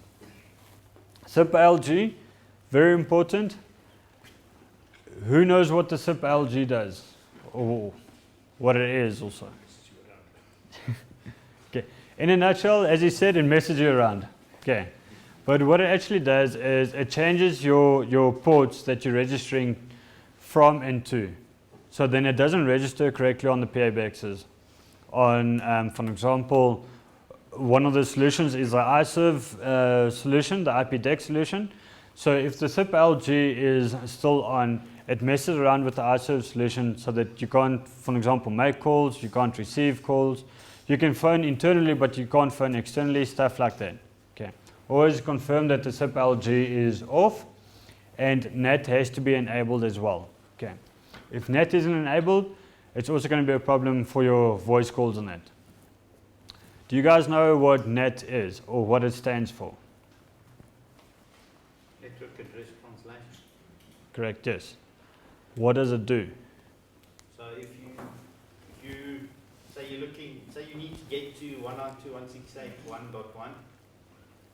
SIP ALG, very important. Who knows what the SIP ALG does? Or what it is also. Okay. In a nutshell, as he said, it messes you around. Okay. But what it actually does is it changes your ports that you're registering from and to. So then it doesn't register correctly on the PABXs. For example, one of the solutions is the iServe solution, the IPDEX solution. So if the SIP ALG is still on, it messes around with the iServe solution so that you can't, for example, make calls, you can't receive calls. You can phone internally, but you can't phone externally, stuff like that. Okay. always confirm that the SIP LG is off, and NAT has to be enabled as well. Okay. If NAT isn't enabled, it's also going to be a problem for your voice calls on that. Do you guys know what NAT is or what it stands for? Network address translation. Correct, yes. What does it do? So if you say you need to get to 192.168.1.1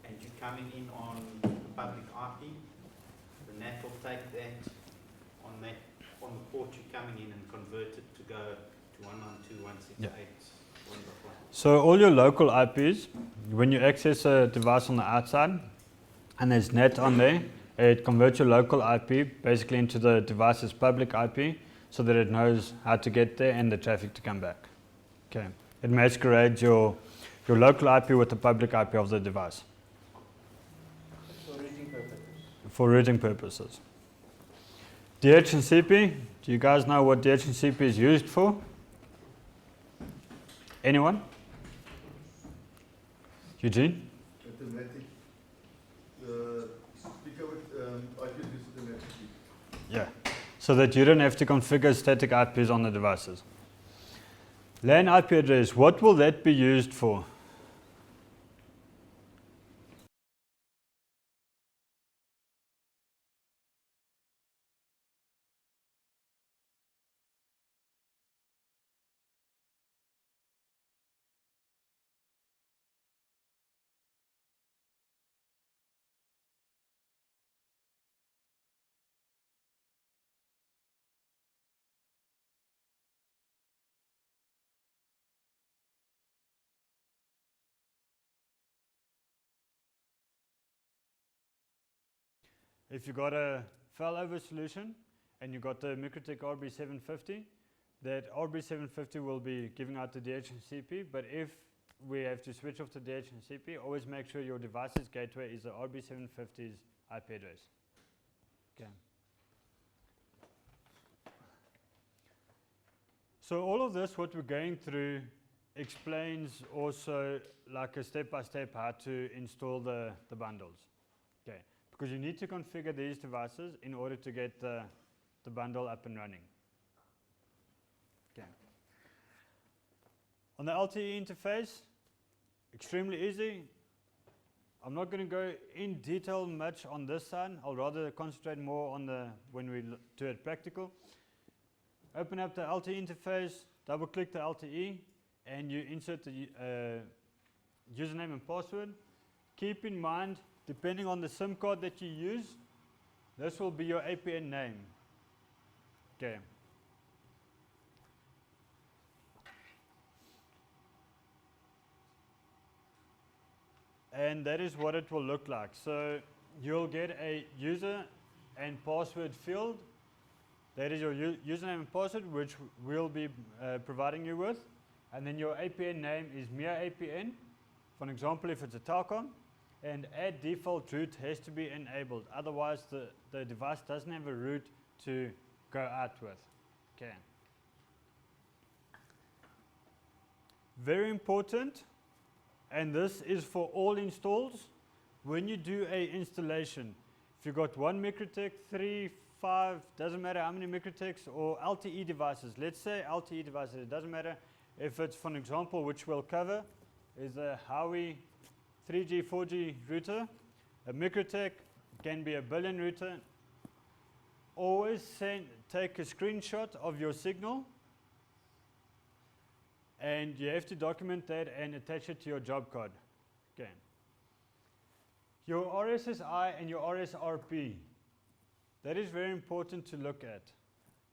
and you're coming in on the public IP, the NAT will take that on the port you're coming in and convert it to go to 192.168.1.1. So all your local IPs, when you access a device on the outside and there's NAT on there, it converts your local IP basically into the device's public IP so that it knows how to get there and the traffic to come back. Okay. It masquerades your local IP with the public IP of the device. For routing purposes. For routing purposes. Dhcp, do you guys know what Dhcp is used for? Anyone? Eugene? Automatic. Speaker with IP address automatically. Yeah. So that you don't have to configure static IPs on the devices. LAN IP address, what will that be used for? If you got a failover solution and you got the MikroTik RB750, that RB750 will be giving out the DHCP, but if we have to switch off the DHCP, always make sure your device's gateway is the RB750's IP address. Okay. So all of this, what we're going through, explains also like a step-by-step how to install the bundles. Okay. Because you need to configure these devices in order to get the bundle up and running. Okay. On the LTE interface, extremely easy. I'm not going to go in detail much on this side. I'll rather concentrate more on when we do it practical. Open up the LTE interface, double click the LTE, and you insert the username and password. Keep in mind, depending on the SIM card that you use, this will be your APN name. Okay. And that is what it will look like. So you'll get a user and password field. That is your username and password, which we'll be providing you with. And then your APN name is mere APN. For example, if it's a telecom, and add default route has to be enabled. Otherwise, the device doesn't have a route to go out with. Okay. Very important, and this is for all installs. When you do a installation, if you've got one MikroTik, 3, 5, doesn't matter how many MikroTiks, or LTE devices. Let's say LTE devices, it doesn't matter if it's, for example, which we'll cover, is a Huawei 3G, 4G router. A MikroTik can be a billion router. Always take a screenshot of your signal, and you have to document that and attach it to your job card. Okay. Your RSSI and your RSRP, that is very important to look at.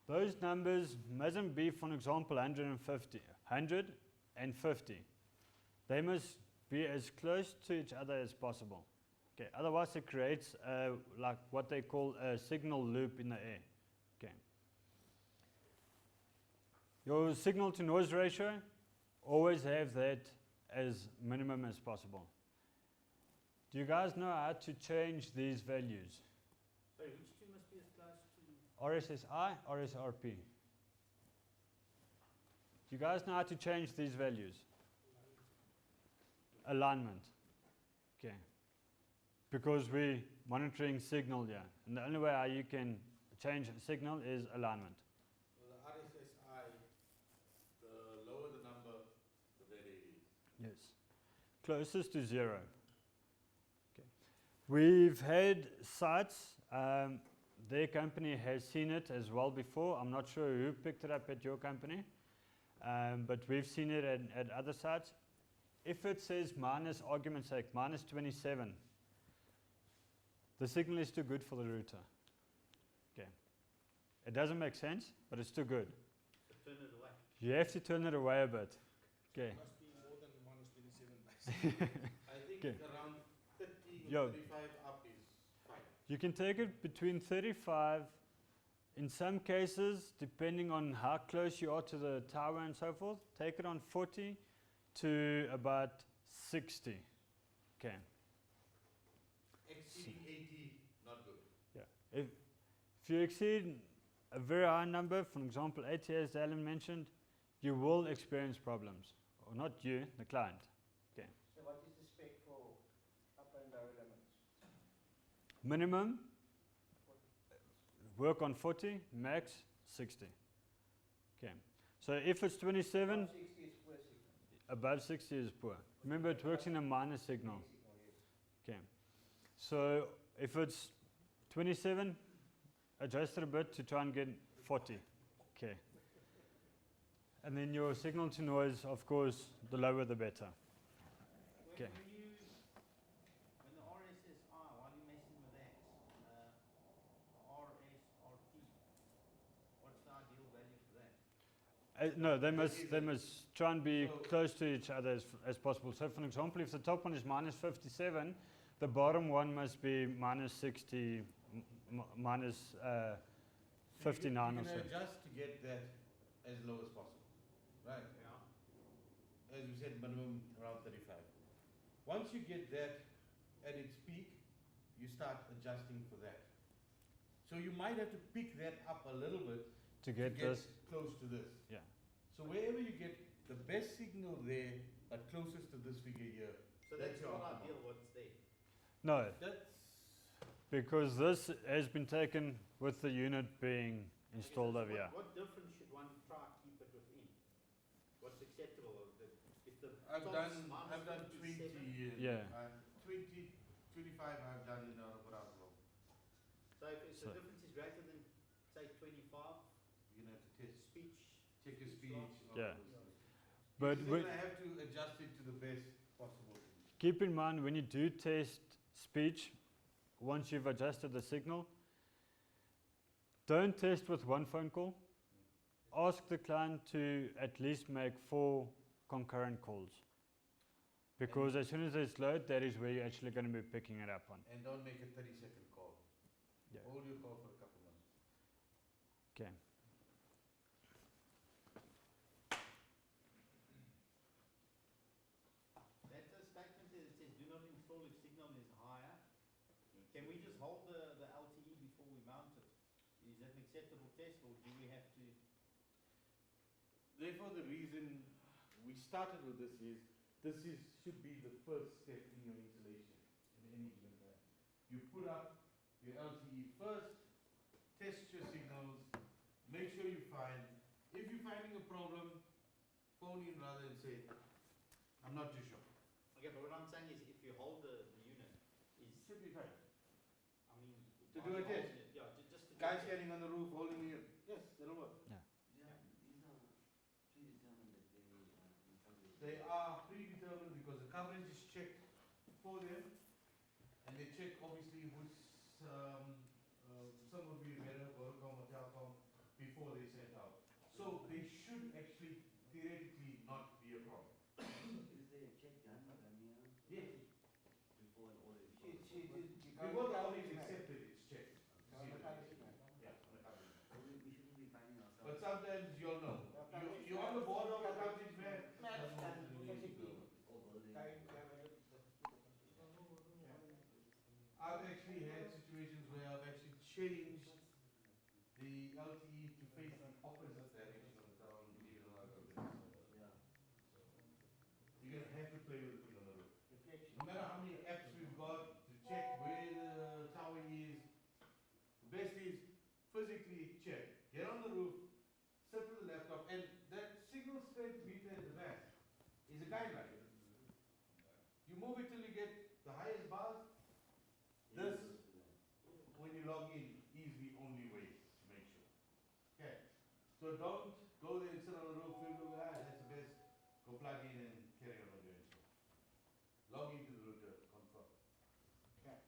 Those numbers mustn't be, for example, 150. They must be as close to each other as possible. Okay. Otherwise, it creates like what they call a signal loop in the air. Okay. Your signal to noise ratio, always have that as minimum as possible. Do you guys know how to change these values? Sorry, which two must be as close to? RSSI, RSRP. Do you guys know how to change these values? Alignment. Okay. because we're monitoring signal here. And the only way how you can change the signal is alignment. So the RSSI, the lower the number, the better it is. Yes. Closest to 0. Okay. We've had sites, their company has seen it as well before. I'm not sure who picked it up at your company, but we've seen it at other sites. If it says minus, argument's sake, minus 27, the signal is too good for the router. Okay. It doesn't make sense, but it's too good. So turn it away. You have to turn it away a bit. Okay. Must be more than minus 27 basically. I think Okay. around 30 or Yo. 35 up is fine. You can take it between 35, in some cases, depending on how close you are to the tower and so forth, take it on 40 to about 60. Okay. Exceeding 80, not good. Yeah. If you exceed a very high number, for example, 80 as Alan mentioned, you will experience problems. Or not you, the client. Okay. So what is the spec for upper and lower limits? Minimum, work on 40, max 60. Okay. So if it's 27, 60 is poor signal. above 60 is poor. Remember, it works in a minus signal. Signal, yes. Okay. So if it's 27, adjust it a bit to try and get 40. Okay. And then your signal to noise, of course, the lower the better. Okay. When the RSSI, while you're messing with that, RSRT, what's the ideal value for that? No, they must try and be close to each other as possible. So, for example, if the top one is minus 57, the bottom one must be minus 60, minus 59 or You so. can adjust to get that as low as possible. Right? Yeah. As we said, minimum around 35. Once you get that at its peak, you start adjusting for that. So you might have to pick that up a little bit To get this, close to this. yeah. So wherever you get the best signal there, but closest to this figure here, So that's that's your not optimal. ideal what's there. No, That's because this has been taken with the unit being installed Okay, so over here. what difference should one try to keep it within? What's acceptable? If the I've top's done minus 20 57, years. Yeah. 20, 25 I've done in Bravo. So if So- the difference is greater than, say, 25, You're gonna have to test, speech, check your speech. all Yeah. those things. But You're we- gonna have to adjust it to the best possible. keep in mind when you do test speech, once you've adjusted the signal, don't test with one phone call. Ask the client to at least make 4 concurrent calls. Because as soon as it's load, that is where you're actually going to be picking it up on. And don't make a 30-second call. Yeah. Hold your call for a couple months. Okay. that's a statement that says do not install if signal is higher. Can we just hold the LTE before we mount it? Is that an acceptable test or do we have to? Therefore, the reason we started with this is, should be the first step in your installation in any given time. You put up your LTE first, test your signals, make sure you find, if you're finding a problem, phone in rather than say, I'm not too sure. Okay, but what I'm saying is if you hold the unit, It is, should be fine. I mean. To are do a you test? holding it? Yeah, just to. Guy do it. standing on the roof holding you, yes, that'll work. Yeah. These are predetermined that they in coverage. They are predetermined because the coverage is checked for them, and they check obviously which some would be better, Vodacom or Telcom, before they send out. So they should actually theoretically not be a problem. Is there a check done by Mia? Yes. Before an order is She placed? did. Before the order is accepted, it's checked. On the coverage map. Yeah, on the coverage. So we shouldn't be finding ourselves. But sometimes you'll know. You're on the border of a coverage map. I've actually had situations where I've actually changed the LTE to face the opposite direction of the town to get a lot of coverage. Yeah. You're gonna have to play with it on the road. Reflection. No matter how many apps we've got to check It's a guideline. You move it till you get the highest bars. This, when you log in, is the only way to make sure. Okay. So don't go there and sit on the roof, feel that's the best. Go plug in and carry on with your install. Log into the router, confirm. Okay.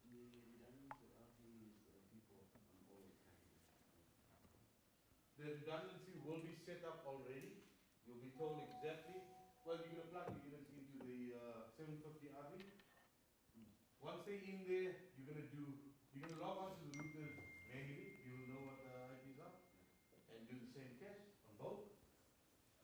The redundancy is default on all the The redundancy will be set up already. You'll be told exactly. Well, you're going to plug the units into the 750 RV. Once they're in there, you're going to log on to the routers manually. You'll know what the IPs are and do the same test on both.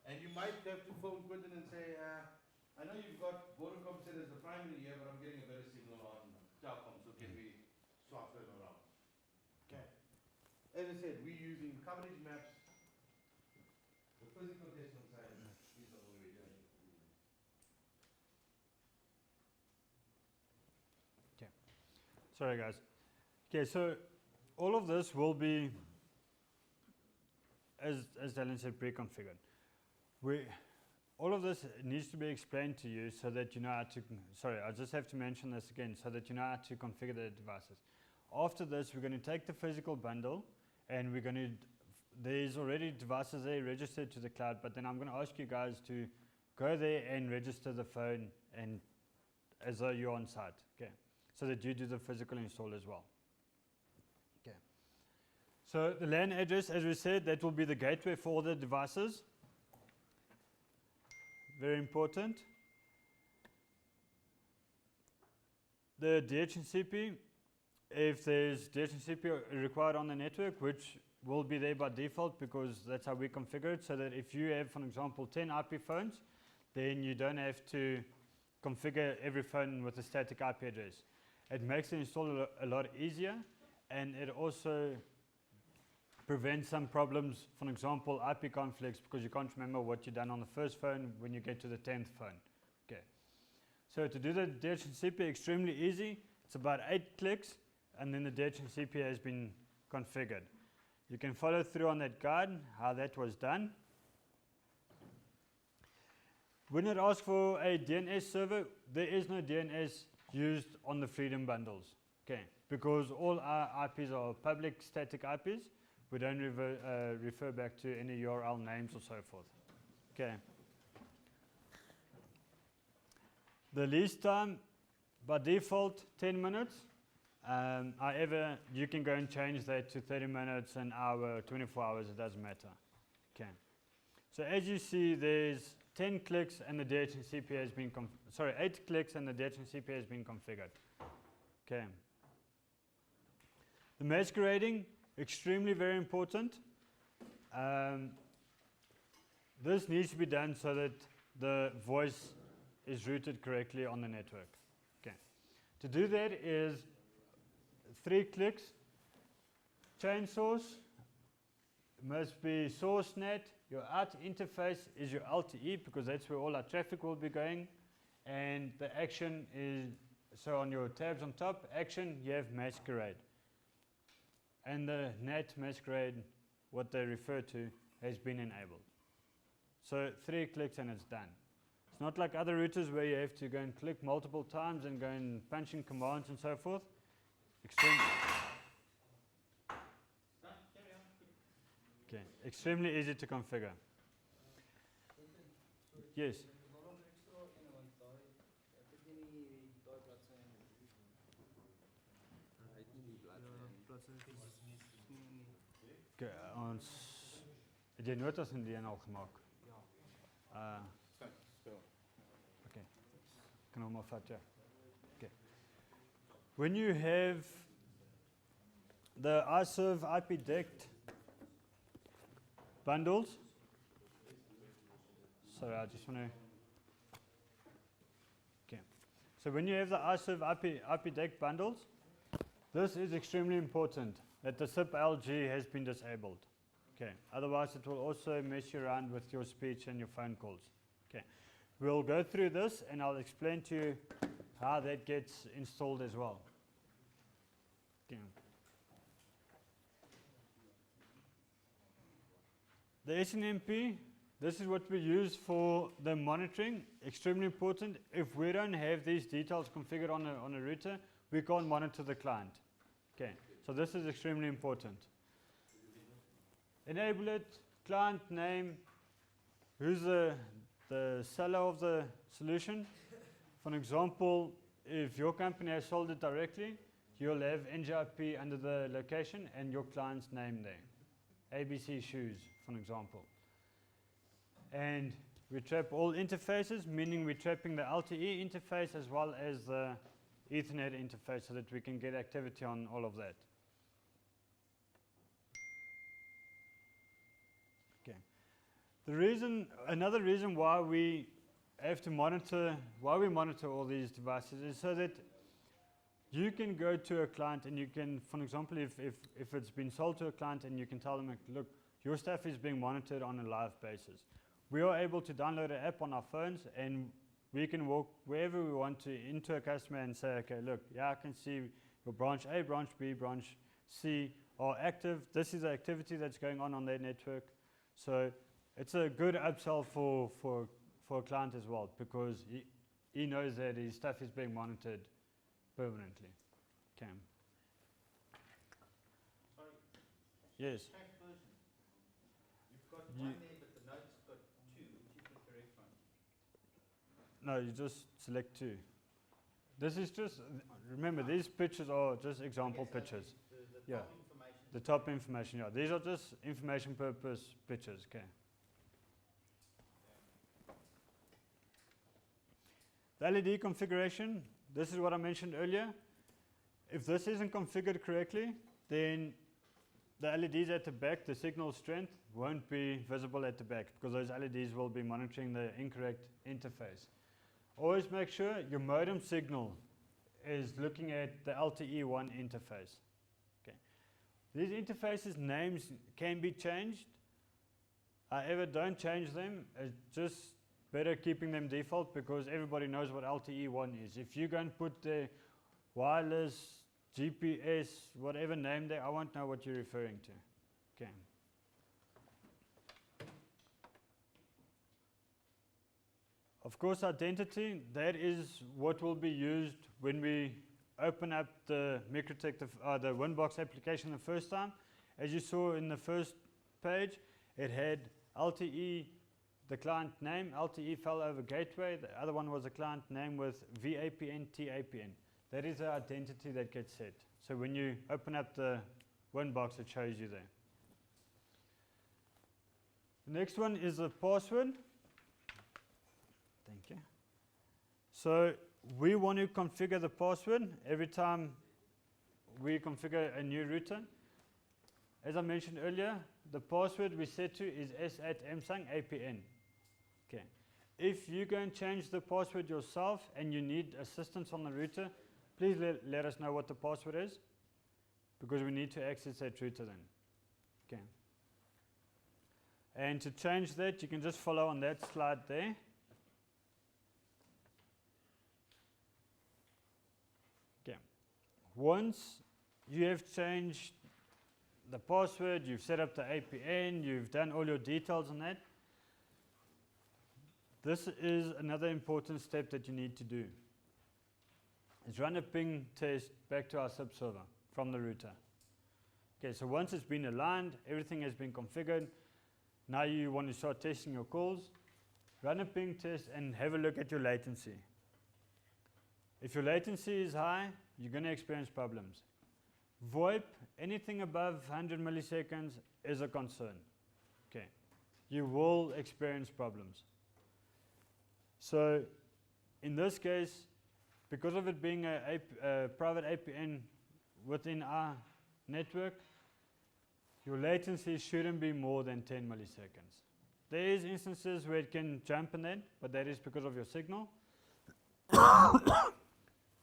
And you might have to phone Quentin and say, I know you've got Vodacom set as the primary here, but I'm getting a better signal on Telcom, so can we swap them around? Okay. As I said, we're using coverage maps. The physical test on site is the only way to do it. Okay. Sorry, guys. Okay, so all of this will be, as Dylan said, pre-configured. All of this needs to be explained to you so that you know how to, sorry, I just have to mention this again, so that you know how to configure the devices. After this, we're going to take the physical bundle and we're going to, there's already devices there registered to the cloud, but then I'm going to ask you guys to go there and register the phone and as though you're on site, okay, so that you do the physical install as well. Okay. So the LAN address, as we said, that will be the gateway for all the devices. Very important. The DHCP, if there's DHCP required on the network, which will be there by default because that's how we configure it, so that if you have, for example, 10 IP phones, then you don't have to configure every phone with a static IP address. It makes the install a lot easier, and it also prevent some problems, for example, IP conflicts, because you can't remember what you've done on the first phone when you get to the 10th phone. Okay. So to do the DHCP, extremely easy. It's about 8 clicks, and then the DHCP has been configured. You can follow through on that guide, how that was done. When it asks for a DNS server, there is no DNS used on the Freedom bundles. Okay, because all our IPs are public static IPs. We don't refer back to any URL names or so forth. Okay. The lease time, by default, 10 minutes. However, you can go and change that to 30 minutes, an hour, 24 hours, it doesn't matter. Okay. So as you see, there's 10 clicks and the DHCP has been, 8 clicks and the DHCP has been configured. Okay. The masquerading, extremely very important. This needs to be done so that the voice is routed correctly on the network. Okay. To do that is 3 clicks. Chain source must be source net. Your out interface is your LTE because that's where all our traffic will be going. And the action is, so on your tabs on top, action, you have masquerade. And the NAT masquerade, what they refer to, has been enabled. So 3 clicks and it's done. It's not like other routers where you have to go and click multiple times and go and punch in commands and so forth. Extremely easy to configure. Yes? Okay, ons het jy notas in die al gemaak? Ja. Okay. Kan hom maar vat, ja. Okay. When you have the iServe IPDECT bundles, sorry, I just want to. Okay. So when you have the iServe IPDECT bundles, this is extremely important that the SIP LG has been disabled. Okay. Otherwise, it will also mess you around with your speech and your phone calls. Okay. We'll go through this and I'll explain to you how that gets installed as well. Okay. The Snmp, this is what we use for the monitoring. Extremely important. If we don't have these details configured on a router, we can't monitor the client. Okay, so this is extremely important. Enable it, client name, who's the seller of the solution. For an example, if your company has sold it directly, you'll have NJIP under the location and your client's name there. ABC Shoes, for an example. And we trap all interfaces, meaning we're trapping the LTE interface as well as the Ethernet interface so that we can get activity on all of that. Okay. Another reason why we have to monitor all these devices is so that you can go to a client and you can, for example, if it's been sold to a client and you can tell them, look, your stuff is being monitored on a live basis. We are able to download an app on our phones and we can walk wherever we want to into a customer and say, okay, look, yeah, I can see your branch A, branch B, branch C are active. This is the activity that's going on their network. So it's a good upsell for a client as well, because he knows that his stuff is being monitored permanently. Okay. Sorry. Yes. Track version. You've got one there, but the note's got 2, which is the correct one. No, you just select 2. This is just, remember, these pictures are just example pictures. The Yeah. top information. The top information, yeah. These are just information purpose pictures, okay. The LED configuration, this is what I mentioned earlier. If this isn't configured correctly, then the LEDs at the back, the signal strength, won't be visible at the back because those LEDs will be monitoring the incorrect interface. Always make sure your modem signal is looking at the LTE1 interface. Okay. These interfaces names can be changed. However, don't change them. It's just better keeping them default because everybody knows what LTE1 is. If you go and put the wireless, GPS, whatever name there, I won't know what you're referring to. Okay. Of course, identity, that is what will be used when we open up the Microtech, the Winbox application the first time. As you saw in the first page, it had LTE, the client name, LTE failover gateway. The other one was a client name with VAPN, TAPN. That is the identity that gets set. So when you open up the Winbox, it shows you there. The next one is the password. Thank you. So we want to configure the password every time we configure a new router. As I mentioned earlier, the password we set to is s@msang APN. Okay. If you go and change the password yourself and you need assistance on the router, please let us know what the password is, because we need to access that router then. Okay. And to change that, you can just follow on that slide there. Okay. Once you have changed the password, you've set up the APN, you've done all your details on that, this is another important step that you need to do. Is run a ping test back to our subserver from the router. Okay, so once it's been aligned, everything has been configured, now you want to start testing your calls, run a ping test and have a look at your latency. If your latency is high, you're going to experience problems. VoIP, anything above 100 milliseconds is a concern. Okay, you will experience problems. So in this case, because of it being a private APN within our network, your latency shouldn't be more than 10 milliseconds. There is instances where it can jump in that, but that is because of your signal.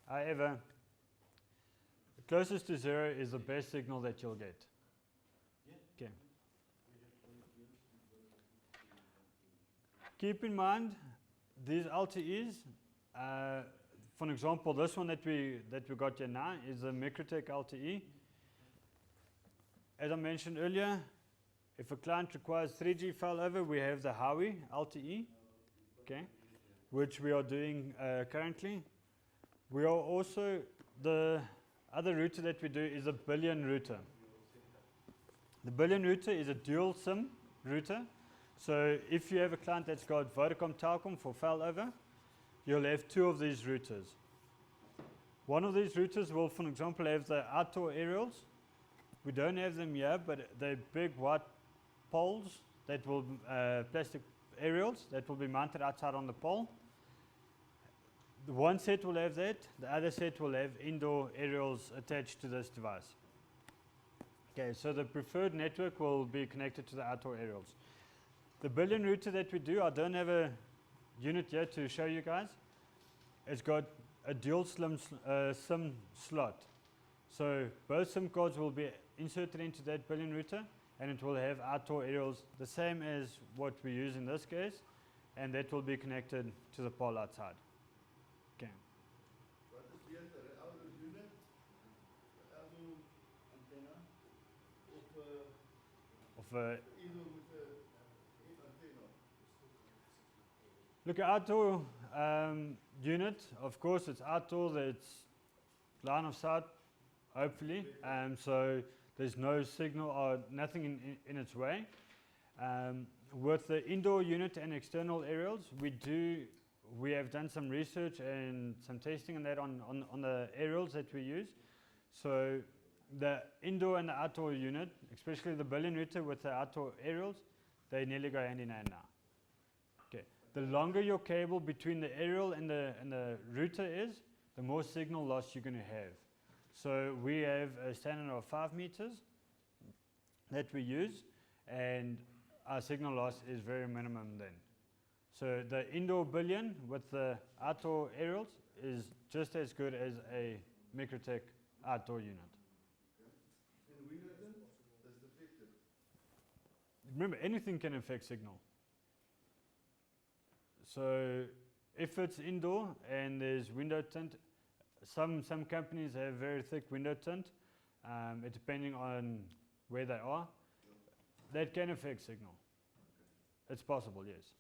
However, the closest to 0 is the best signal that you'll get. Okay. Keep in mind, these LTEs, for an example, this one that we got here now is a Microtech LTE. As I mentioned earlier, If a client requires 3G failover, we have the Howie LTE, okay, which we are doing currently. We are also, the other router that we do is a billion router. The billion router is a dual SIM router. So if you have a client that's got Vodacom Telkom for failover, you'll have two of these routers. One of these routers will, for example, have the outdoor aerials. We don't have them here, but they're big white poles that will, plastic aerials that will be mounted outside on the pole. The one set will have that, the other set will have indoor aerials attached to this device. Okay, so the preferred network will be connected to the outdoor aerials. The billion router that we do, I don't have a unit here to show you guys. It's got a dual SIM slot. So both SIM cards will be inserted into that billion router, and it will have outdoor aerials the same as what we use in this case, and that will be connected to the pole outside. Okay. Wat is beter, 'n ouder unit, 'n ouer antenna, of ieder met 'n antenna? Look, outdoor unit, of course, it's outdoor, it's line of sight, hopefully, so there's no signal or nothing in its way. With the indoor unit and external aerials, we have done some research and some testing on that on the aerials that we use. So the indoor and the outdoor unit, especially the billion router with the outdoor aerials, they nearly go hand in hand now. Okay. The longer your cable between the aerial and the router is, the more signal loss you're going to have. So we have a standard of 5 meters that we use, and our signal loss is very minimum then. So the indoor billion with the outdoor aerials is just as good as a Microtech outdoor unit. En window dan, that's defective. Remember, anything can affect signal. So if it's indoor and there's window tint, some companies have very thick window tint, depending on where they are. That can affect signal. It's possible, yes.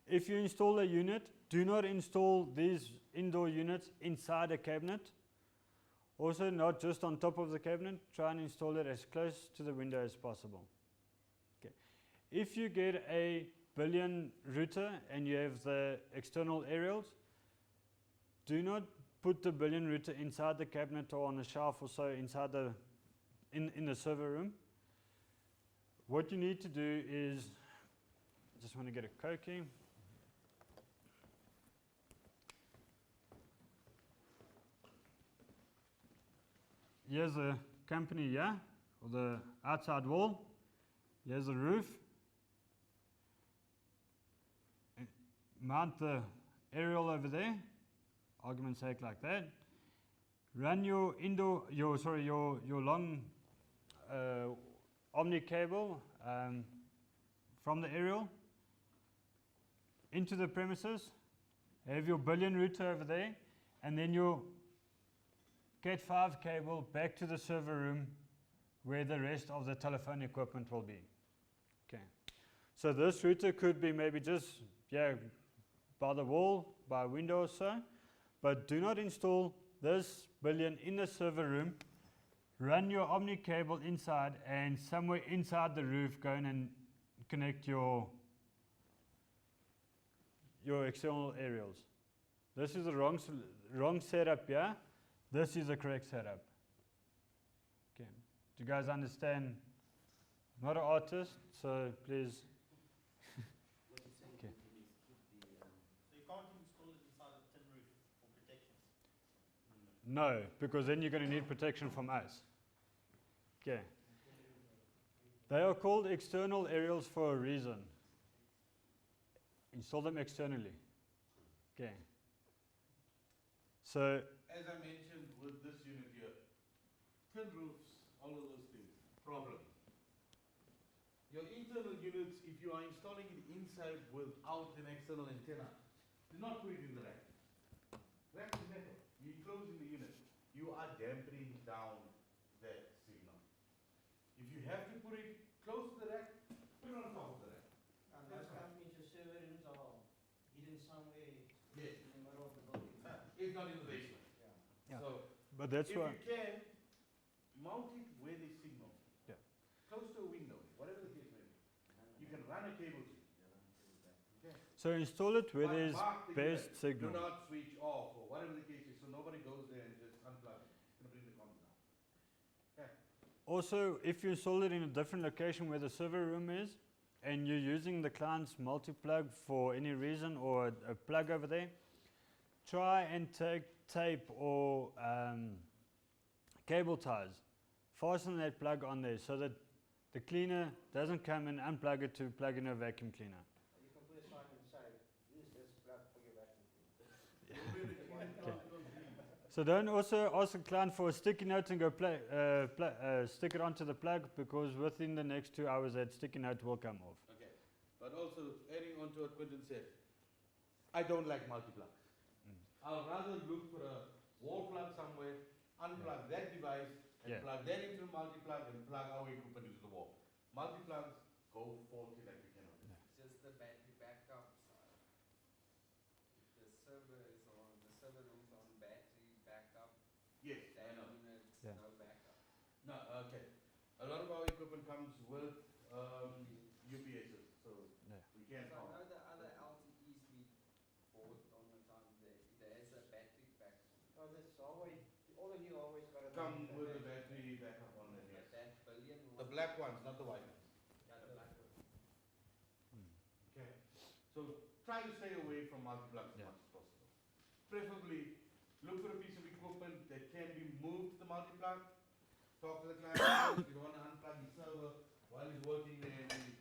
If you install a unit, do not install these indoor units inside a cabinet. Also, not just on top of the cabinet, try and install it as close to the window as possible. Okay. If you get a billion router and you have the external aerials, do not put the billion router inside the cabinet or on a shelf or so inside in the server room. What you need to do is, just want to get a Coke here. Here's the company here, or the outside wall. Here's the roof. And mount the aerial over there, argument's sake like that. Run your your long Omni cable from the aerial into the premises. Have your billion router over there, and then your Cat5 cable back to the server room where the rest of the telephone equipment will be. Okay. So this router could be maybe just by the wall, by a window or so, but do not install this billion in the server room. Run your Omni cable inside, and somewhere inside the roof go in and connect your external aerials. This is the wrong setup here. This is the correct setup. Okay. Do you guys understand? I'm not an artist, so please. Okay. So you can't install it inside a tin roof for protection? No, because then you're going to need protection from us. Okay. They are called external aerials for a reason. Install them externally. Okay. So, As I mentioned with this unit here, tin roofs, all of those things, problem. Your internal units, if you are installing it inside without an external antenna, do not put it in the rack. Rack is metal. You enclose in the unit, you are dampening down that signal. If you have have to put it close to the rack, put it on top of the rack. And those companies, your server rooms are hidden somewhere Yes. in the middle of the building. It's not in the basement. Yeah. Yeah. So But that's if why. you can, mount it where there's signal. Yeah. Close to a window, whatever the case may be. You can run a cable to it. Okay. So install it where But there's mark the best unit. signal. Do not switch off or whatever the case is, so nobody goes there and just unplug it. It's gonna bring the comms down. Okay. Also, if you install it in a different location where the server room is, and you're using the client's multi-plug for any reason or a plug over there, try and take tape or cable ties, fasten that plug on there so that the cleaner doesn't come and unplug it to plug in a vacuum cleaner. You can put a sign inside, use this plug for your vacuum cleaner. So don't also ask the client for a sticky note and go stick it onto the plug, because within the next 2 hours that sticky note will come off. Okay. But also adding on to what Quentin said, I don't like multi-plug. I'll rather look for a wall plug somewhere, unplug that device, and Yeah. plug that into a multi-plug and plug our equipment into the wall. Multi-plugs go faulty like we cannot. Just the battery backup side. The server is on, the server room's on battery backup, Yes, I that know. unit's Yeah. no backup. No, okay. A lot of our equipment comes with UPSs, so Yeah. we can't So I count. know the other LTEs we bought on the time, there's a battery backup. Oh, that's always, all of you always got to Come with a battery backup on it, yes. But that billion The was. black ones, not the white ones. Yeah, the black one. Okay. So try to stay away from multi-plugs as Yeah. much as possible. Preferably, look for a piece of equipment that can be moved to the multi-plug. Talk to the client, you don't want to unplug the server while he's working there, and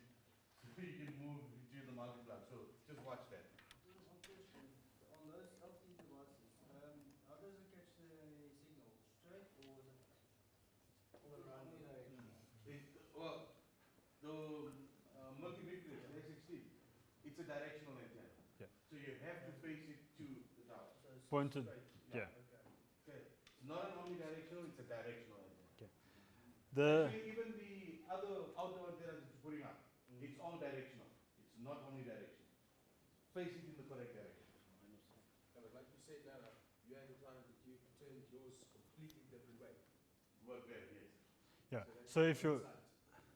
so you can move it to the multi-plug. So just watch that. Just one question. On those LTE devices, how does it catch the signal? Straight or is it all around? Well, the multi-ubiquitous S16, it's a directional antenna. Yeah. So you have to face it to the tower. So it's Pointed, straight. yeah. Okay. Okay. It's not an omnidirectional, it's a directional antenna. The Actually, even the other outdoor antennas that you're putting up, it's all directional. It's not omnidirectional. Face it in the correct direction. Yeah, but like you said, Nana, you had a client that you turned yours completely different way. Work there, yes. yeah. that's So if you inside.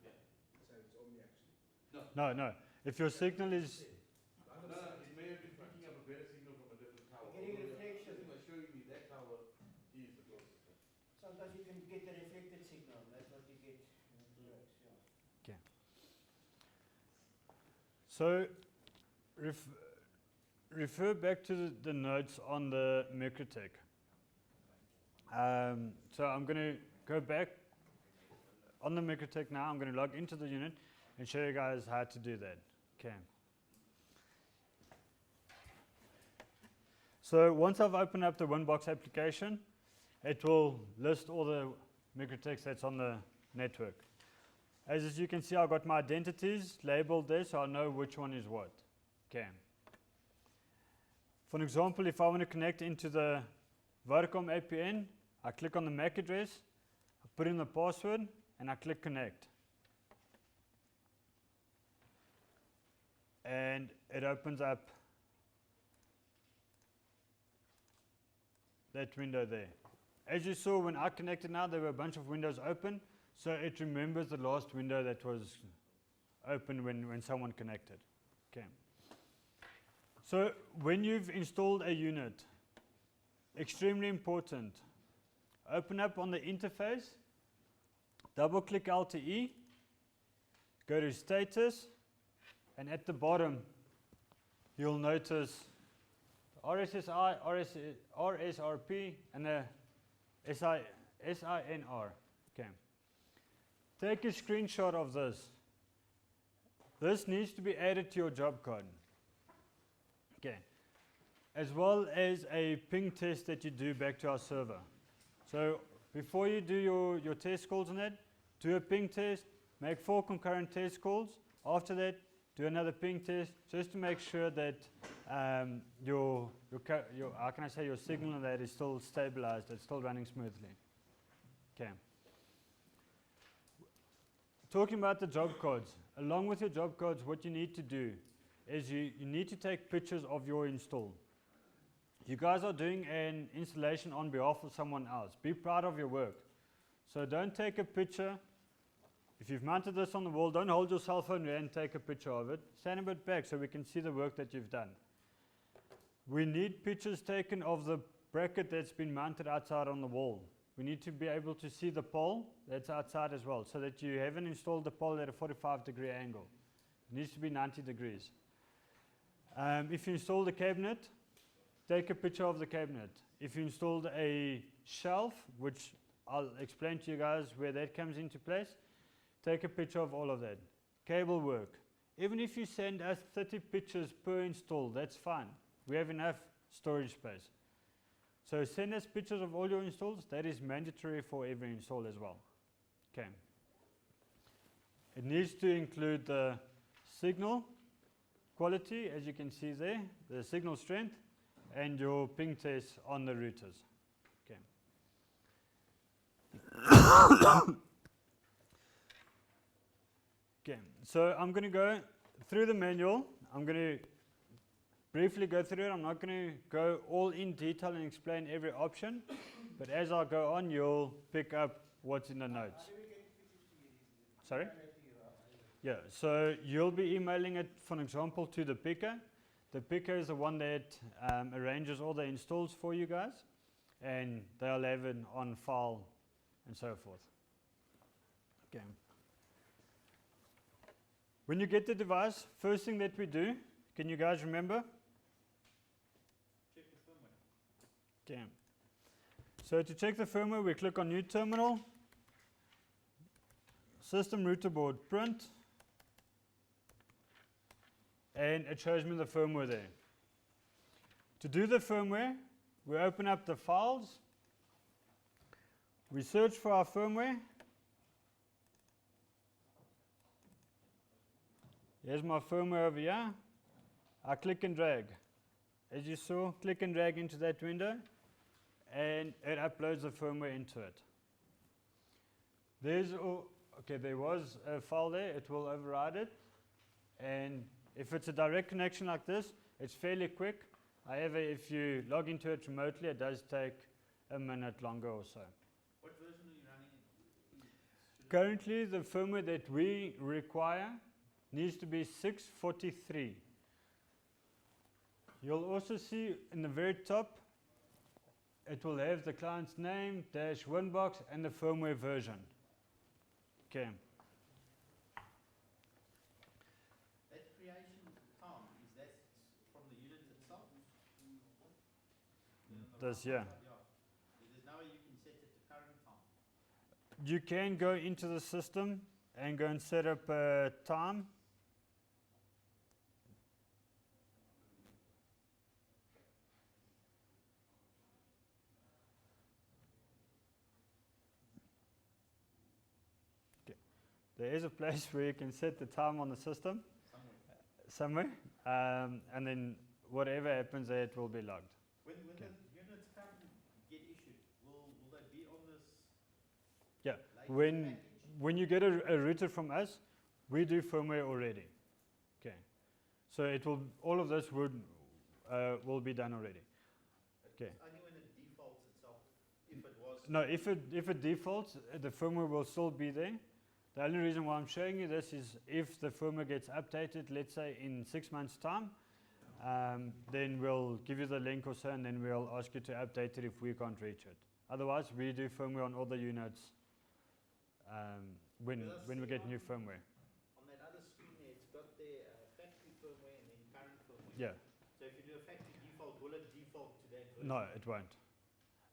Yeah. So it's omni actually. no, if your signal is The other No, side it may have been picking up a better signal from a different tower. Getting Although reflection. the system was showing me that tower is the closest. Sometimes you can get a reflected signal, that's what you get. Yeah. so refer back to the notes on the Microtech. So I'm going to go back on the Microtech now. I'm going to log into the unit and show you guys how to do that. Okay. So once I've opened up the Winbox application, it will list all the Microtechs that's on the network. As you can see, I've got my identities labeled there, so I know which one is what. Okay. For an example, if I want to connect into the Vodacom APN, I click on the MAC address, I put in the password, and I click connect. And it opens up that window there. As you saw when I connected now, there were a bunch of windows open, so it remembers the last window that was open when someone connected. Okay. So when you've installed a unit, extremely important, open up on the interface, double click LTE, go to status, and at the bottom you'll notice RSSI, RSRP, and the SINR. Okay. Take a screenshot of this. This needs to be added to your job code. Okay. As well as a ping test that you do back to our server. So before you do your test calls on that, do a ping test, make 4 concurrent test calls. After that, do another ping test just to make sure that your how can I say, your signal on that is still stabilized, it's still running smoothly. Okay. talking about the job codes, along with your job codes, what you need to do is you need to take pictures of your install. You guys are doing an installation on behalf of someone else. Be proud of your work. So don't take a picture. If you've mounted this on the wall, don't hold your cell phone and take a picture of it. Stand a bit back so we can see the work that you've done. We need pictures taken of the bracket that's been mounted outside on the wall. We need to be able to see the pole that's outside as well, so that you haven't installed the pole at a 45-degree angle. It needs to be 90 degrees. If you installed a cabinet, take a picture of the cabinet. If you installed a shelf, which I'll explain to you guys where that comes into place, take a picture of all of that. Cable work. Even if you send us 30 pictures per install, that's fine. We have enough storage space. So send us pictures of all your installs. That is mandatory for every install as well. Okay. It needs to include the signal quality, as you can see there, the signal strength, and your ping test on the routers. Okay. Okay, so I'm going to go through the manual. I'm going to briefly go through it. I'm not going to go all in detail and explain every option, but as I go on, you'll pick up what's in the notes. Sorry? Yeah, so you'll be emailing it, for example, to the picker. The picker is the one that arranges all the installs for you guys, and they'll have it on file and so forth. Okay. When you get the device, first thing that we do, can you guys remember? Check the firmware. Okay. So to check the firmware, we click on New Terminal, System Router Board Print, and it shows me the firmware there. To do the firmware, we open up the files, we search for our firmware. Here's my firmware over here. I click and drag. As you saw, click and drag into that window, and it uploads the firmware into it. There was a file there, it will override it, and if it's a direct connection like this, it's fairly quick. However, if you log into it remotely, it does take a minute longer or so. What version are you running in? Currently, the firmware that we require needs to be 643. You'll also see in the very top, it will have the client's name, -winbox, and the firmware version. Okay. That creation time, is that from the unit itself? This, yeah. There's no way you can set it to current time. You can go into the system and go and set up a time. There is a place where you can set the time on the system, somewhere, and then whatever happens there, it will be logged. When the units currently get issued, will they be on this? Yeah, when you get a router from us, we do firmware already. Okay, so it will, all of this will be done already. Okay. It's only when it defaults itself, if it was. No, if it defaults, the firmware will still be there. The only reason why I'm showing you this is if the firmware gets updated, let's say in 6 months' time, then we'll give you the link or so, and then we'll ask you to update it if we can't reach it. Otherwise, we do firmware on all the units when we get new firmware. On that other screen there, it's got the factory firmware and then current firmware. Yeah. So if you do a factory default, will it default to that version? No, it won't.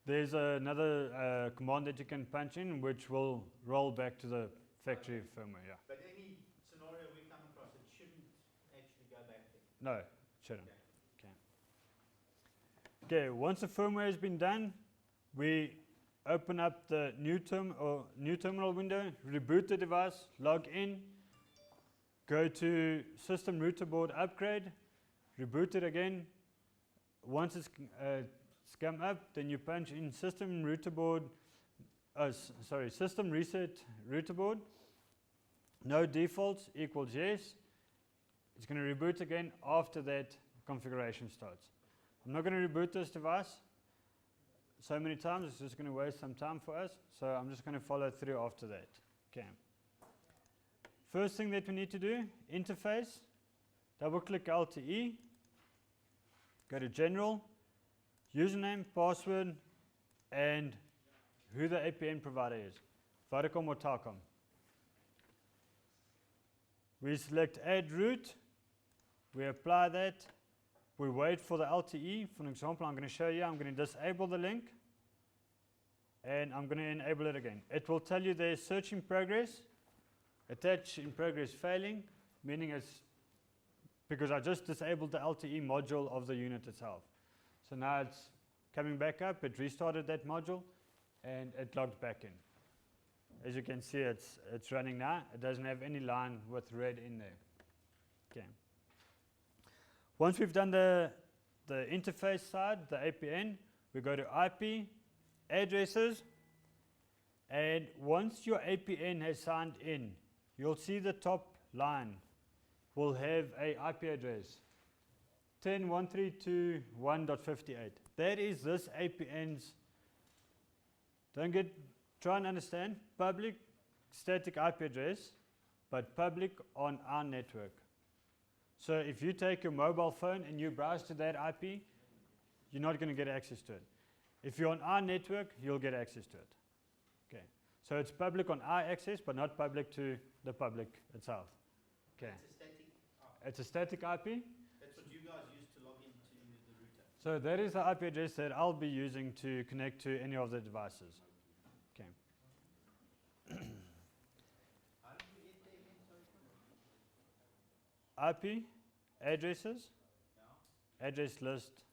There's another command that you can punch in, which will roll back to the factory firmware, yeah. But any scenario we come across, it shouldn't actually go back there. No, it shouldn't. Okay. Okay, once the firmware has been done, we open up the new terminal window, reboot the device, log in, go to System Router Board Upgrade, reboot it again. Once it's come up, then you punch in System Router Board. System Reset Router Board, no defaults equals yes. It's going to reboot again after that configuration starts. I'm not going to reboot this device so many times, it's just going to waste some time for us, so I'm just going to follow through after that. Okay. First thing that we need to do, interface, double click LTE, go to general, username, password, and who the APN provider is, Vodacom or Telkom. We select add route, we apply that, we wait for the LTE. For an example, I'm going to show you, I'm going to disable the link, and I'm going to enable it again. It will tell you there's search in progress, attach in progress failing, meaning it's because I just disabled the LTE module of the unit itself. So now it's coming back up, it restarted that module, and it logged back in. As you can see, it's running now. It doesn't have any line with red in there. Okay. Once we've done the interface side, the APN, we go to IP, addresses, and once your APN has signed in, you'll see the top line will have a IP address, 10.132.1.58. That is this APN's, try and understand, public static IP address, but public on our network. So if you take your mobile phone and you browse to that IP, you're not going to get access to it. If you're on our network, you'll get access to it. Okay. So it's public on our access, but not public to the public itself. Okay. It's a static IP. It's a static IP. That's what you guys use to log into the router. So that is the IP address that I'll be using to connect to any of the devices. Okay. How do you get there again, sorry? IP, addresses, Yeah. address list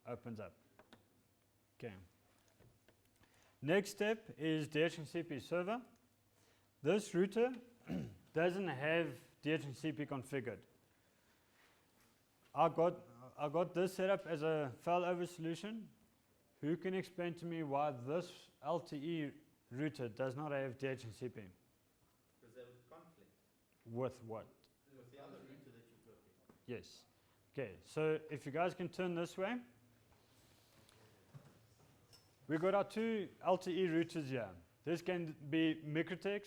opens up. Okay. Next step is Dhcp Server. This router doesn't have Dhcp configured. I got this set up as a failover solution. Who can explain to me why this LTE router does not have Dhcp? Because they would conflict With what? with the other router that you've got there. Yes. Okay, so if you guys can turn this way. We've got our two LTE routers here. This can be Microtex,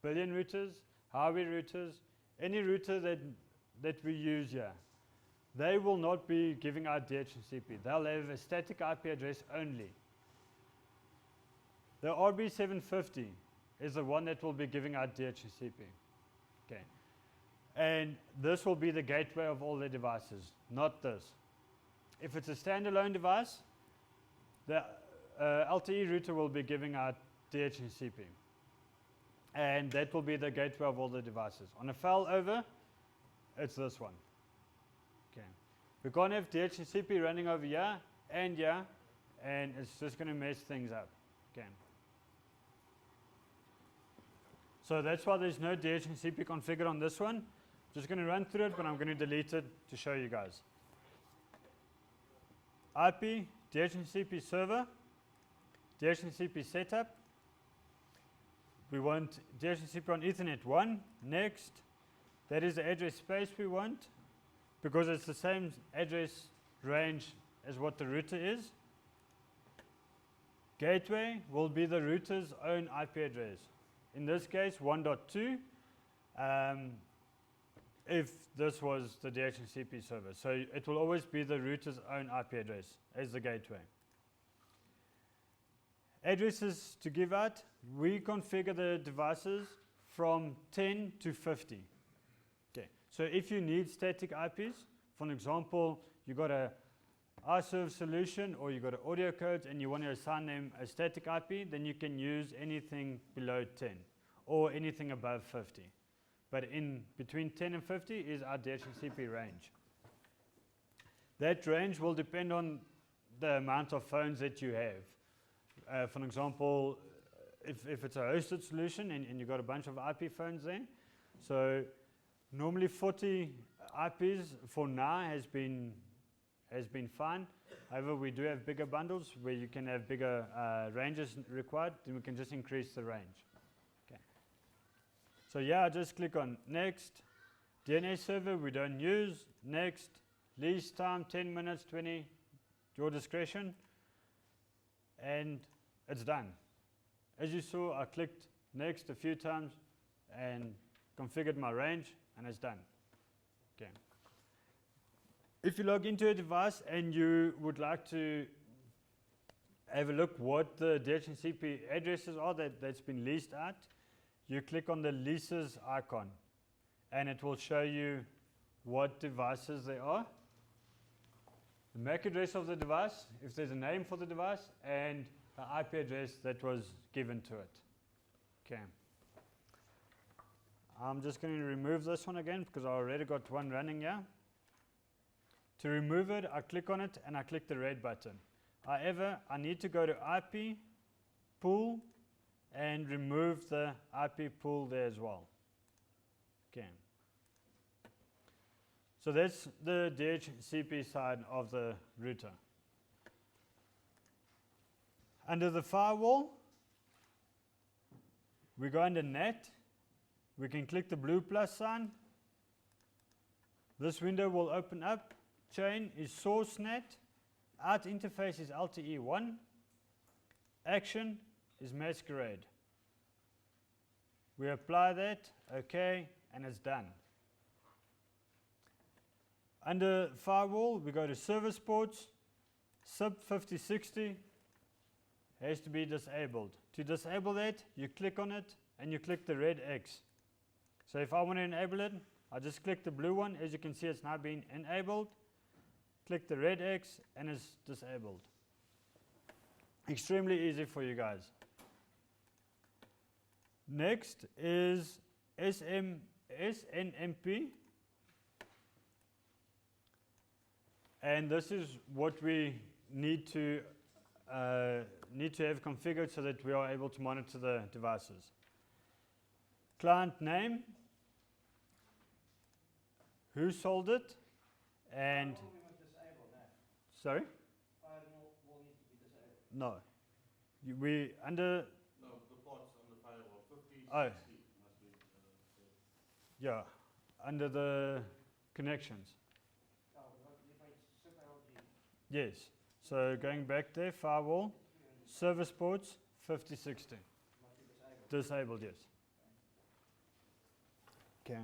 billion routers, highway routers, any router that we use here. They will not be giving out Dhcp. They'll have a static IP address only. The RB750 is the one that will be giving out Dhcp. Okay. And this will be the gateway of all the devices, not this. If it's a standalone device, the LTE router will be giving out Dhcp. And that will be the gateway of all the devices. On a failover, it's this one. Okay. We can't have Dhcp running over here, and it's just going to mess things up. Okay. So that's why there's no Dhcp configured on this one. Just going to run through it, but I'm going to delete it to show you guys. IP, Dhcp server, Dhcp setup. We want Dhcp on Ethernet 1. Next, that is the address space we want, because it's the same address range as what the router is. Gateway will be the router's own IP address. In this case, 1.2. If this was the Dhcp server. So it will always be the router's own IP address as the gateway. Addresses to give out, we configure the devices from 10 to 50. Okay. So if you need static IPs, for an example, you got a iServe solution or you got an audio codes and you want to assign them a static IP, then you can use anything below 10 or anything above 50. But in between 10 and 50 is our Dhcp range. That range will depend on the amount of phones that you have. For an example, if it's a hosted solution and you've got a bunch of IP phones there, so normally 40 IPs for now has been fine. However, we do have bigger bundles where you can have bigger ranges required, then we can just increase the range. Okay. So yeah, I just click on next. DNS server we don't use. Next. Lease time 10 minutes, 20, your discretion. And it's done. As you saw, I clicked next a few times and configured my range, and it's done. Okay. If you log into a device and you would like to have a look what the DHCP addresses are that's been leased out, you click on the leases icon and it will show you what devices they are, the MAC address of the device, if there's a name for the device, and the IP address that was given to it. Okay. I'm just going to remove this one again because I already got one running here. To remove it, I click on it and I click the red button. However, I need to go to IP, pool, and remove the IP pool there as well. Okay. So that's the DHCP side of the router. Under the firewall, we go under NAT. We can click the blue plus sign. This window will open up. Chain is source NAT. Out interface is LTE1. Action is masquerade. We apply that, OK, and it's done. Under firewall, we go to service ports. Sub 5060 has to be disabled. To disable that, you click on it and you click the red X. So if I want to enable it, I just click the blue one. As you can see, it's now been enabled. Click the red X and it's disabled. Extremely easy for you guys. Next is Snmp. And this is what we need to have configured so that we are able to monitor the devices. Client name, who sold it, and Firewall we must disable that. sorry? Firewall needs to be disabled. No. We under No, the ports on the firewall, 50, 60 Oh. must be. yeah, under the connections. Oh, we might sub LG. Yes. So going back there, firewall, service ports 5060. Must be disabled. Disabled, yes. Okay.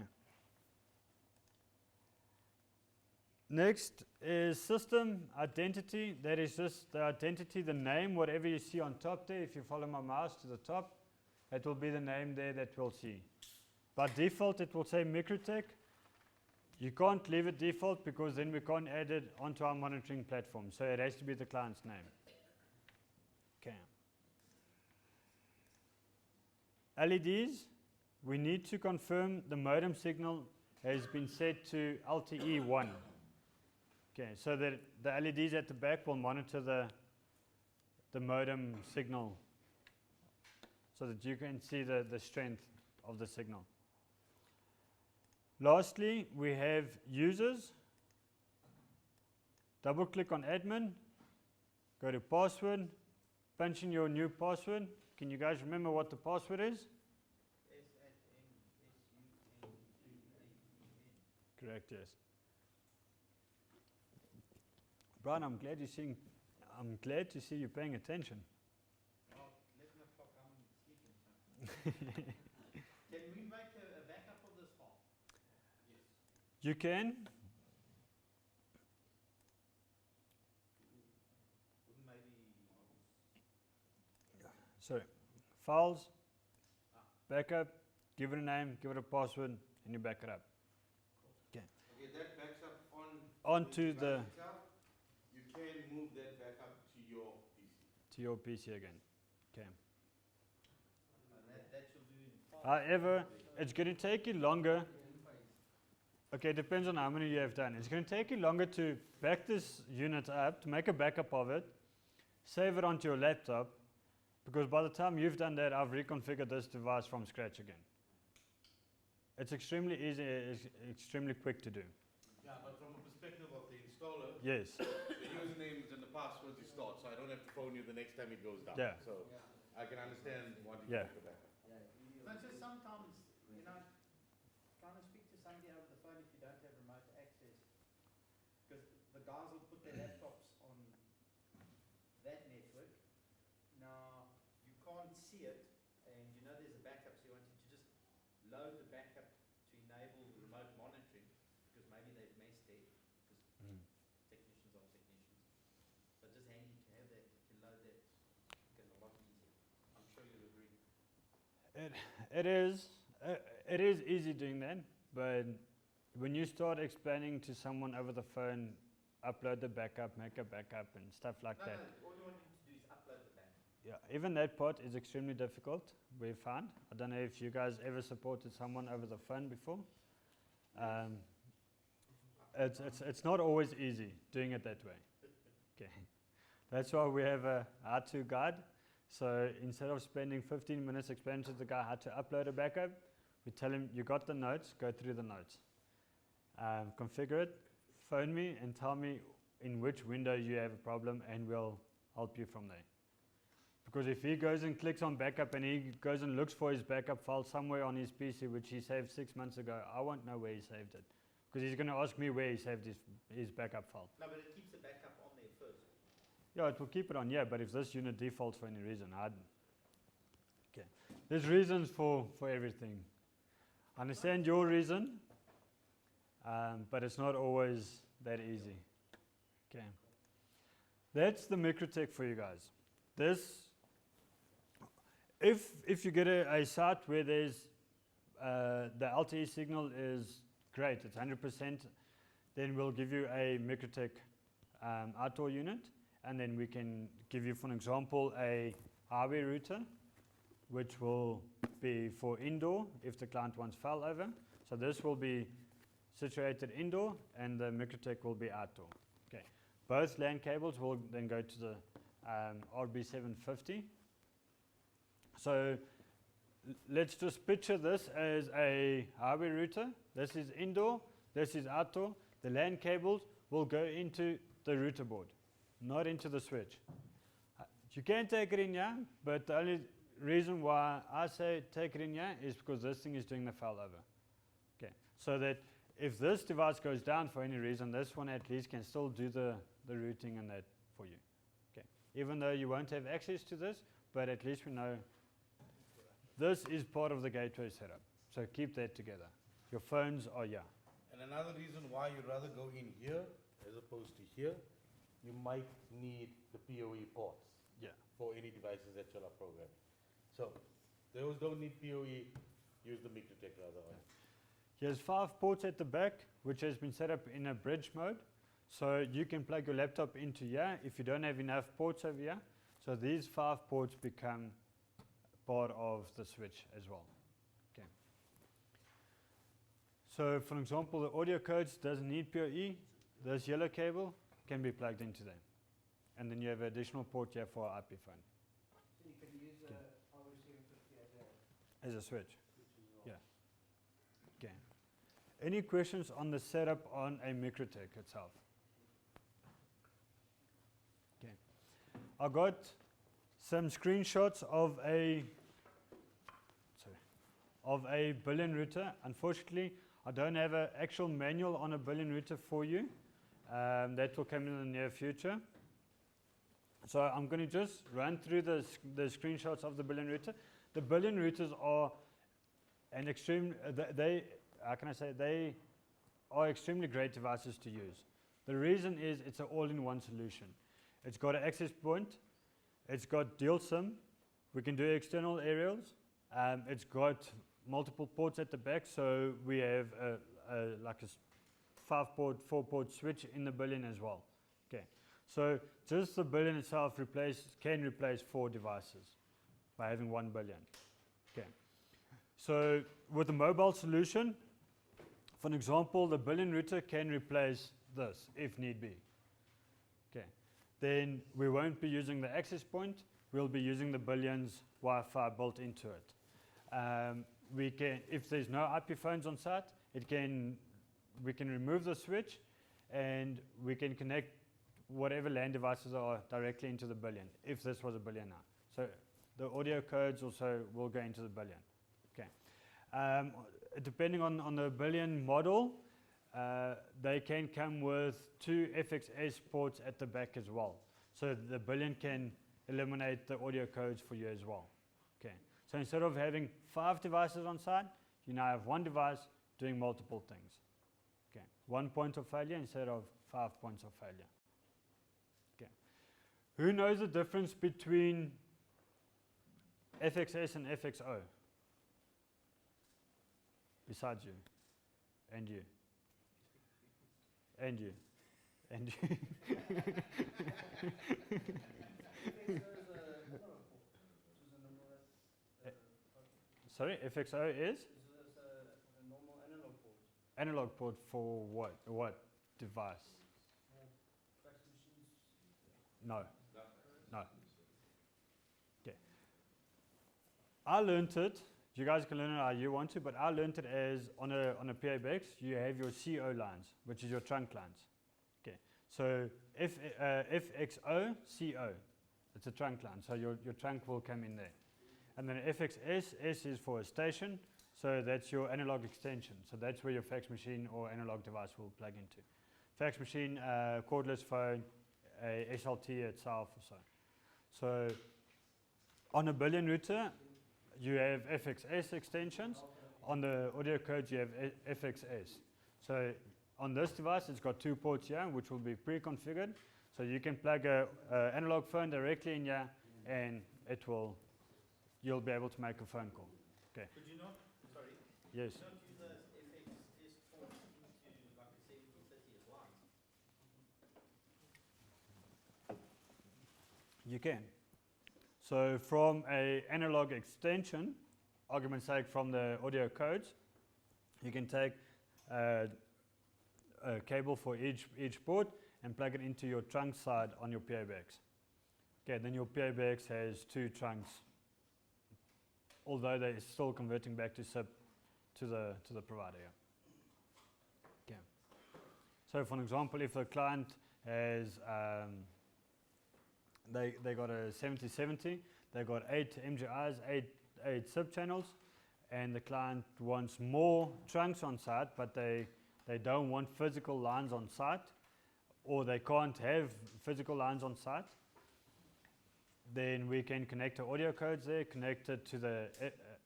Next is system identity. That is just the identity, the name, whatever you see on top there. If you follow my mouse to the top, it will be the name there that we'll see. By default, it will say Microtech. You can't leave it default because then we can't add it onto our monitoring platform. So it has to be the client's name. Okay. LEDs, we need to confirm the modem signal has been set to LTE1. Okay, so that the LEDs at the back will monitor the modem signal so that you can see the strength of the signal. Lastly, we have users. Double click on admin, go to password, punch in your new password. Can you guys remember what the password is? Correct, yes. Brian, I'm glad to see you paying attention. Well, 11 o'clock, I'm sleeping. Can we make a backup of this file? Yes. You can. Wouldn't maybe... Sorry. Files, backup, give it a name, give it a password, and you back it up. Okay. Okay, that backs up Onto the device itself. You can move that back up to your PC. to your PC again. Okay. That should do in file. However, it's going to take you longer. Okay, it depends on how many you have done. It's going to take you longer to back this unit up, to make a backup of it, save it onto your laptop, because by the time you've done that, I've reconfigured this device from scratch again. It's extremely easy, it's extremely quick to do. Yeah, but from a perspective of the installer, Yes. the usernames and the passwords is stored, so I don't have to phone you the next time it goes down. Yeah. So I can understand wanting Yeah. to make a backup. But just sometimes you know, trying to speak to somebody over the phone if you don't have remote access, because the guys will put their laptops on that network. Now, you can't see it, and you know there's a backup, so you want to just load the backup to enable remote monitoring, because maybe they've messed there, because technicians are technicians. But just handy to have that, to load that, it's a lot easier. I'm sure you'll agree. It is easy doing that, but when you start explaining to someone over the phone, upload the backup, make a backup and stuff like that. No, all you want them to do is upload the backup. Yeah, even that part is extremely difficult, we've found. I don't know if you guys ever supported someone over the phone before. It's not always easy doing it that way. Okay, that's why we have a how-to guide. So instead of spending 15 minutes explaining to the guy how to upload a backup, we tell him, you got the notes, go through the notes. Configure it, phone me and tell me in which window you have a problem and we'll help you from there. Because if he goes and clicks on backup and he goes and looks for his backup file somewhere on his PC which he saved 6 months ago, I won't know where he saved it. Because he's going to ask me where he saved his backup file. No, but it keeps the backup on there first. Yeah, it will keep it on, yeah, but if this unit defaults for any reason, okay. There's reasons for everything. I understand your reason, but it's not always that easy. Okay. That's the MikroTik for you guys. This, if you get a site where there's the LTE signal is great, it's 100%, then we'll give you a MikroTik outdoor unit, and then we can give you, for an example, a highway router, which will be for indoor if the client wants failover. So this will be situated indoor, and the MikroTik will be outdoor. Okay. Both LAN cables will then go to the RB750. So let's just picture this as a highway router. This is indoor, this is outdoor. The LAN cables will go into the router board, not into the switch. You can take it in here, but the only reason why I say take it in here is because this thing is doing the failover. Okay, so that if this device goes down for any reason, this one at least can still do the routing and that for you. Okay, even though you won't have access to this, but at least we know this is part of the gateway setup. So keep that together. Your phones are here. And another reason why you'd rather go in here as opposed to here, you might need the PoE ports for any devices that you're programming. So those don't need PoE, use the MikroTik rather. Here's 5 ports at the back, which has been set up in a bridge mode. So you can plug your laptop into here if you don't have enough ports over here. So these 5 ports become part of the switch as well. Okay. So for example, the audio codes doesn't need PoE. This yellow cable can be plugged into them. And then you have an additional port here for IP phone. So you can use Okay. RB750 As a switch. as well. Yeah. Okay. Any questions on the setup on a MikroTik itself? Okay. I got some screenshots of a billion router. Unfortunately, I don't have an actual manual on a billion router for you. That will come in the near future. So I'm going to just run through the screenshots of the billion router. The billion routers are an extreme. They are extremely great devices to use. The reason is it's an all-in-one solution. It's got an access point. It's got dual SIM. We can do external aerials. It's got multiple ports at the back, so we have like a 5-port, 4-port switch in the billion as well. Okay, so just the billion itself can replace 4 devices by having 1 billion. Okay, so with the mobile solution, for an example, the billion router can replace this if need be. Okay, then we won't be using the access point. We'll be using the billion's Wi-Fi built into it. We can, if there's no IP phones on site, we can remove the switch and we can connect whatever LAN devices are directly into the billion, if this was a billion now. So the audio codes also will go into the billion. Okay. Depending on the billion model, they can come with 2 FXS ports at the back as well. So the billion can eliminate the audio codes for you as well. Okay. So instead of having 5 devices on site, you now have 1 device doing multiple things. Okay. 1 point of failure instead of 5 points of failure. Okay. Who knows the difference between FXS and FXO? Besides you. And you. And you. And you. Sorry, FXO is? It's a normal analog port. Analog port for what? What device? Fax machines. No. No. Okay. I learned it. You guys can learn it how you want to, but I learned it as on a PABX, you have your CO lines, which is your trunk lines. Okay. So FXO, CO. It's a trunk line, so your trunk will come in there. And then FXS, S is for a station, so that's your analog extension. So that's where your fax machine or analog device will plug into. Fax machine, cordless phone, a SLT itself or so. So on a billion router, you have FXS extensions. On the audio codes, you have FXS. So on this device, it's got 2 ports here, which will be pre-configured. So you can plug a analog phone directly in here, and you'll be able to make a phone call. Okay. Could you not, sorry, Yes. could you not use those FXS ports into like a 1730 as well? You can. So from a analog extension, argument's sake from the audio codes, you can take a cable for each port and plug it into your trunk side on your PABX. Okay, then your PABX has 2 trunks, although they're still converting back to SIP to the provider. Yeah. Okay. So for an example, if a client has they got a 7070, they got 8 MGIs, 8 SIP channels, and the client wants more trunks on site, but they don't want physical lines on site, or they can't have physical lines on site, then we can connect the audio codes there, connect it to the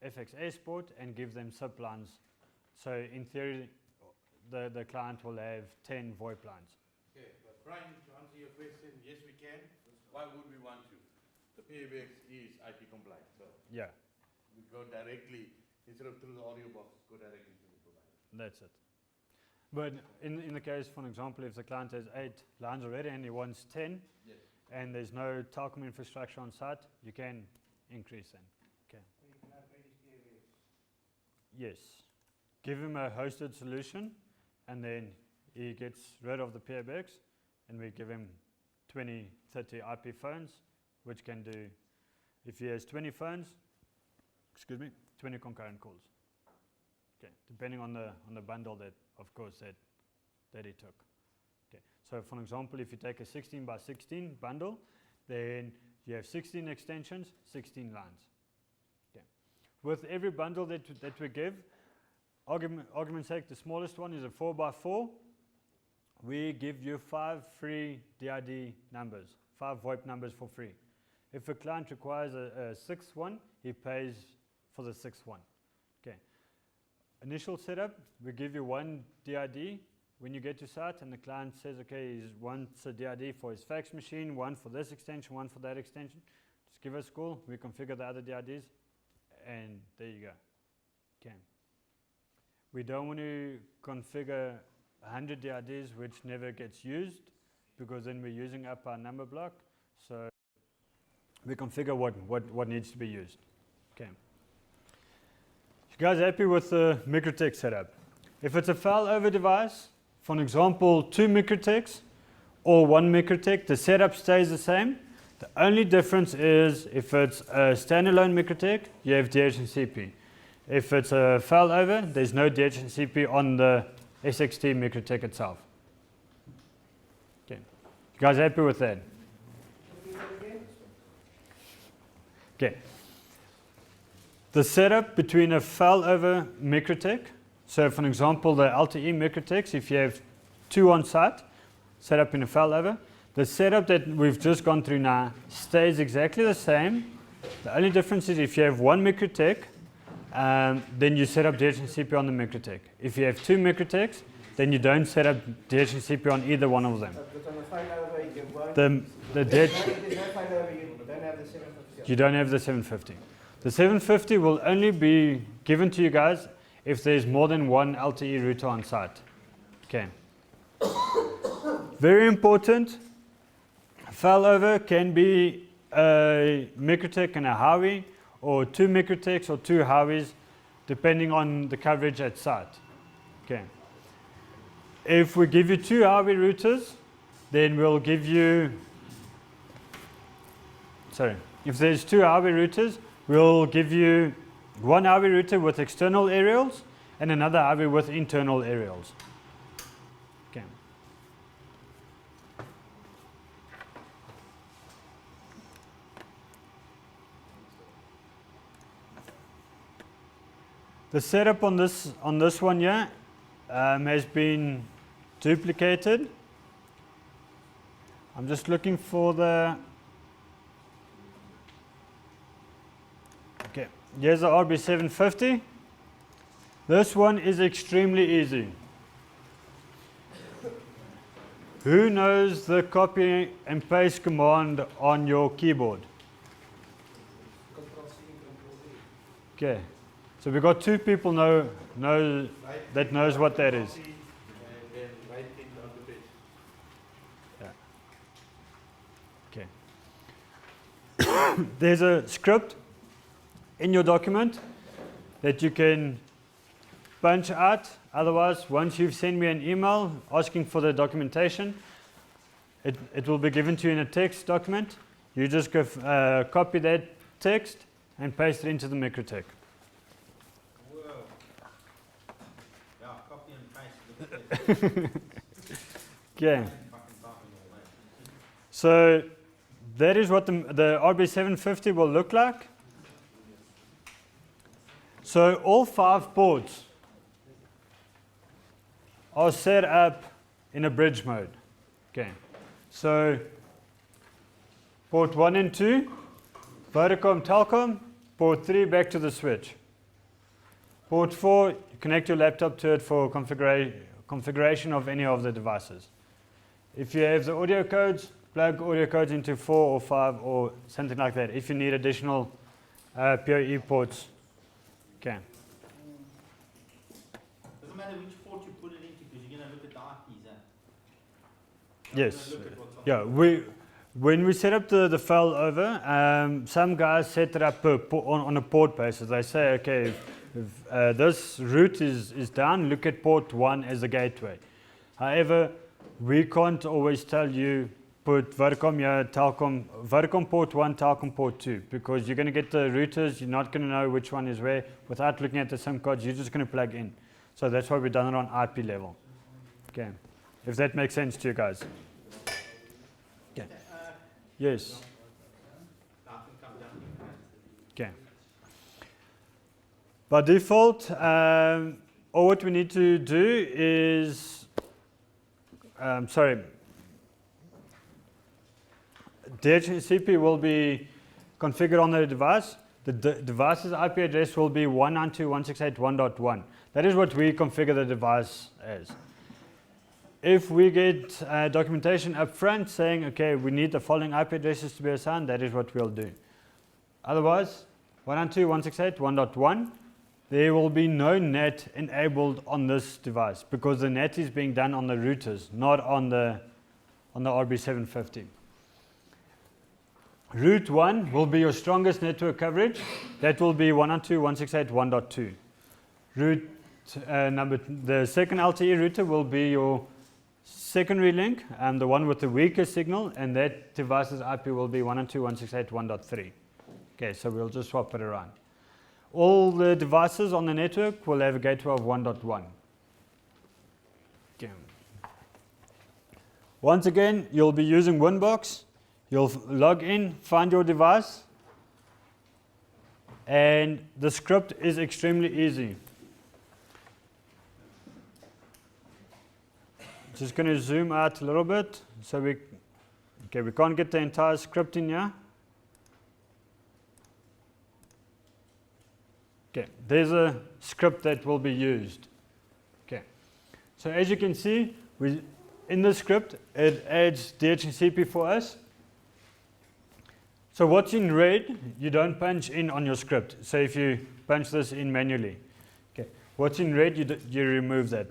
FXS port, and give them SIP lines. So in theory, the client will have 10 VoIP lines. Okay, but Brian, to answer your question, yes we can. Why would we want to? The PABX is IP compliant, so Yeah, we go directly, instead of through the audio box, go directly to the provider. that's it. But in the case, for an example, if the client has 8 lines already and he wants 10, Yes. and there's no telecom infrastructure on site, you can increase then. Okay. So you can upgrade his PABX. Yes. Give him a hosted solution, and then he gets rid of the PABX, and we give him 20, 30 IP phones, which can do, if he has 20 phones, 20 concurrent calls. Okay, depending on the bundle that, of course, that he took. Okay, so for example, if you take a 16 by 16 bundle, then you have 16 extensions, 16 lines. Okay. With every bundle that we give, argument's sake, the smallest one is a 4 by 4. We give you 5 free DID numbers, 5 VoIP numbers for free. If a client requires a 6th one, he pays for the 6th one. Okay. Initial setup, we give you 1 DID when you get to site, and the client says, okay, he wants a DID for his fax machine, 1 for this extension, 1 for that extension. Just give us a call, we configure the other DIDs, and there you go. Okay. We don't want to configure 100 DIDs which never gets used, because then we're using up our number block. So we configure what needs to be used. Okay. You guys happy with the MikroTik setup? If it's a failover device, for an example, 2 MikroTiks or 1 MikroTik, the setup stays the same. The only difference is if it's a standalone MikroTik, you have DHCP. If it's a failover, there's no DHCP on the SXT MikroTik itself. Okay. You guys happy with that? Okay. the setup between a failover MikroTik. So for example, the LTE MikroTiks, if you have 2 on site, set up in a failover, the setup that we've just gone through now stays exactly the same. The only difference is if you have 1 MikroTik, then you set up DHCP on the MikroTik. If you have 2 MikroTiks, then you don't set up DHCP on either one of them. But on the failover, you won't. The There's no failover, you don't have the 750. You don't have the 750. The 750 will only be given to you guys if there's more than 1 LTE router on site. Okay. Very important. Failover can be a MikroTik and a Howie, or 2 MikroTiks or 2 Howies, depending on the coverage at site. Okay. If we give you 2 Howie routers, then we'll give you, if there's 2 Howie routers, we'll give you 1 Howie router with external aerials and another Howie with internal aerials. Okay. The setup on this one here has been duplicated. I'm just looking for the. Okay, here's the RB750. This one is extremely easy. Who knows the copy and paste command on your keyboard? Okay, so we've got 2 people that knows what that is. And then right click on the page. Yeah. Okay. There's a script in your document that you can punch out. Otherwise, once you've sent me an email asking for the documentation, it will be given to you in a text document. You just go copy that text and paste it into the MikroTik. Whoa. Yeah, copy and paste. Okay. So that is what the RB750 will look like. So all 5 ports are set up in a bridge mode. Okay. So port 1 and 2, Vodacom, Telkom. Port 3 back to the switch. Port 4, you connect your laptop to it for configuration of any of the devices. If you have the audio codes, plug audio codes into 4 or 5 or something like that. If you need additional PoE ports. Okay. Doesn't matter which port you put it into because you're going to look at the IPs. Yes. Yeah. When we set up the failover, some guys set it up on a port basis. They say, okay, if this route is down, look at port 1 as a gateway. However, we can't always tell you put Vodacom here, Telkom, Vodacom port 1, Telkom port 2, because you're going to get the routers, you're not going to know which one is where. Without looking at the SIM cards, you're just going to plug in. So that's why we've done it on IP level. Okay, if that makes sense to you guys. Okay. Yes. Okay. By default, all what we need to do is, DHCP will be configured on the device. The device's IP address will be 192.168.1.1. That is what we configure the device as. If we get documentation up front saying, okay, we need the following IP addresses to be assigned, that is what we'll do. Otherwise, 192.168.1.1, there will be no NAT enabled on this device because the NAT is being done on the routers, not on the RB750. Route 1 will be your strongest network coverage. That will be 192.168.1.2. Route the second LTE router will be your secondary link, and the one with the weakest signal, and that device's IP will be 192.168.1.3. Okay, so we'll just swap it around. All the devices on the network will have a gateway of 1.1. Okay. Once again, you'll be using Winbox. You'll log in, find your device, and the script is extremely easy. Just going to zoom out a little bit so we can't get the entire script in here. Okay, there's a script that will be used. Okay, so as you can see, in the script it adds DHCP for us. So what's in red, you don't punch in on your script. So if you punch this in manually, okay, what's in red, you remove that.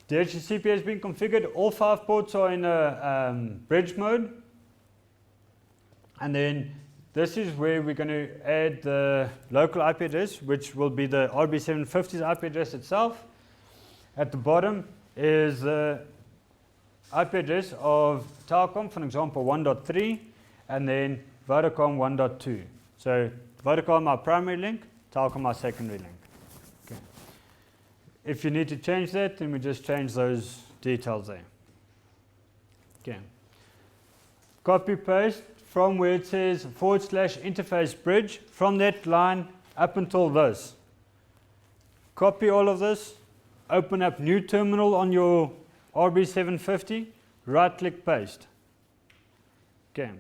DHCP has been configured. All 5 ports are in a bridge mode. And then this is where we're going to add the local IP address, which will be the RB750's IP address itself. At the bottom is the IP address of Telkom, for example, 1.3, and then Vodacom 1.2. So Vodacom our primary link, Telkom our secondary link. Okay. If you need to change that, then we just change those details there. Okay. Copy paste from where it says /interface bridge, from that line up until this. Copy all of this, open up new terminal on your RB750, right click paste. Okay.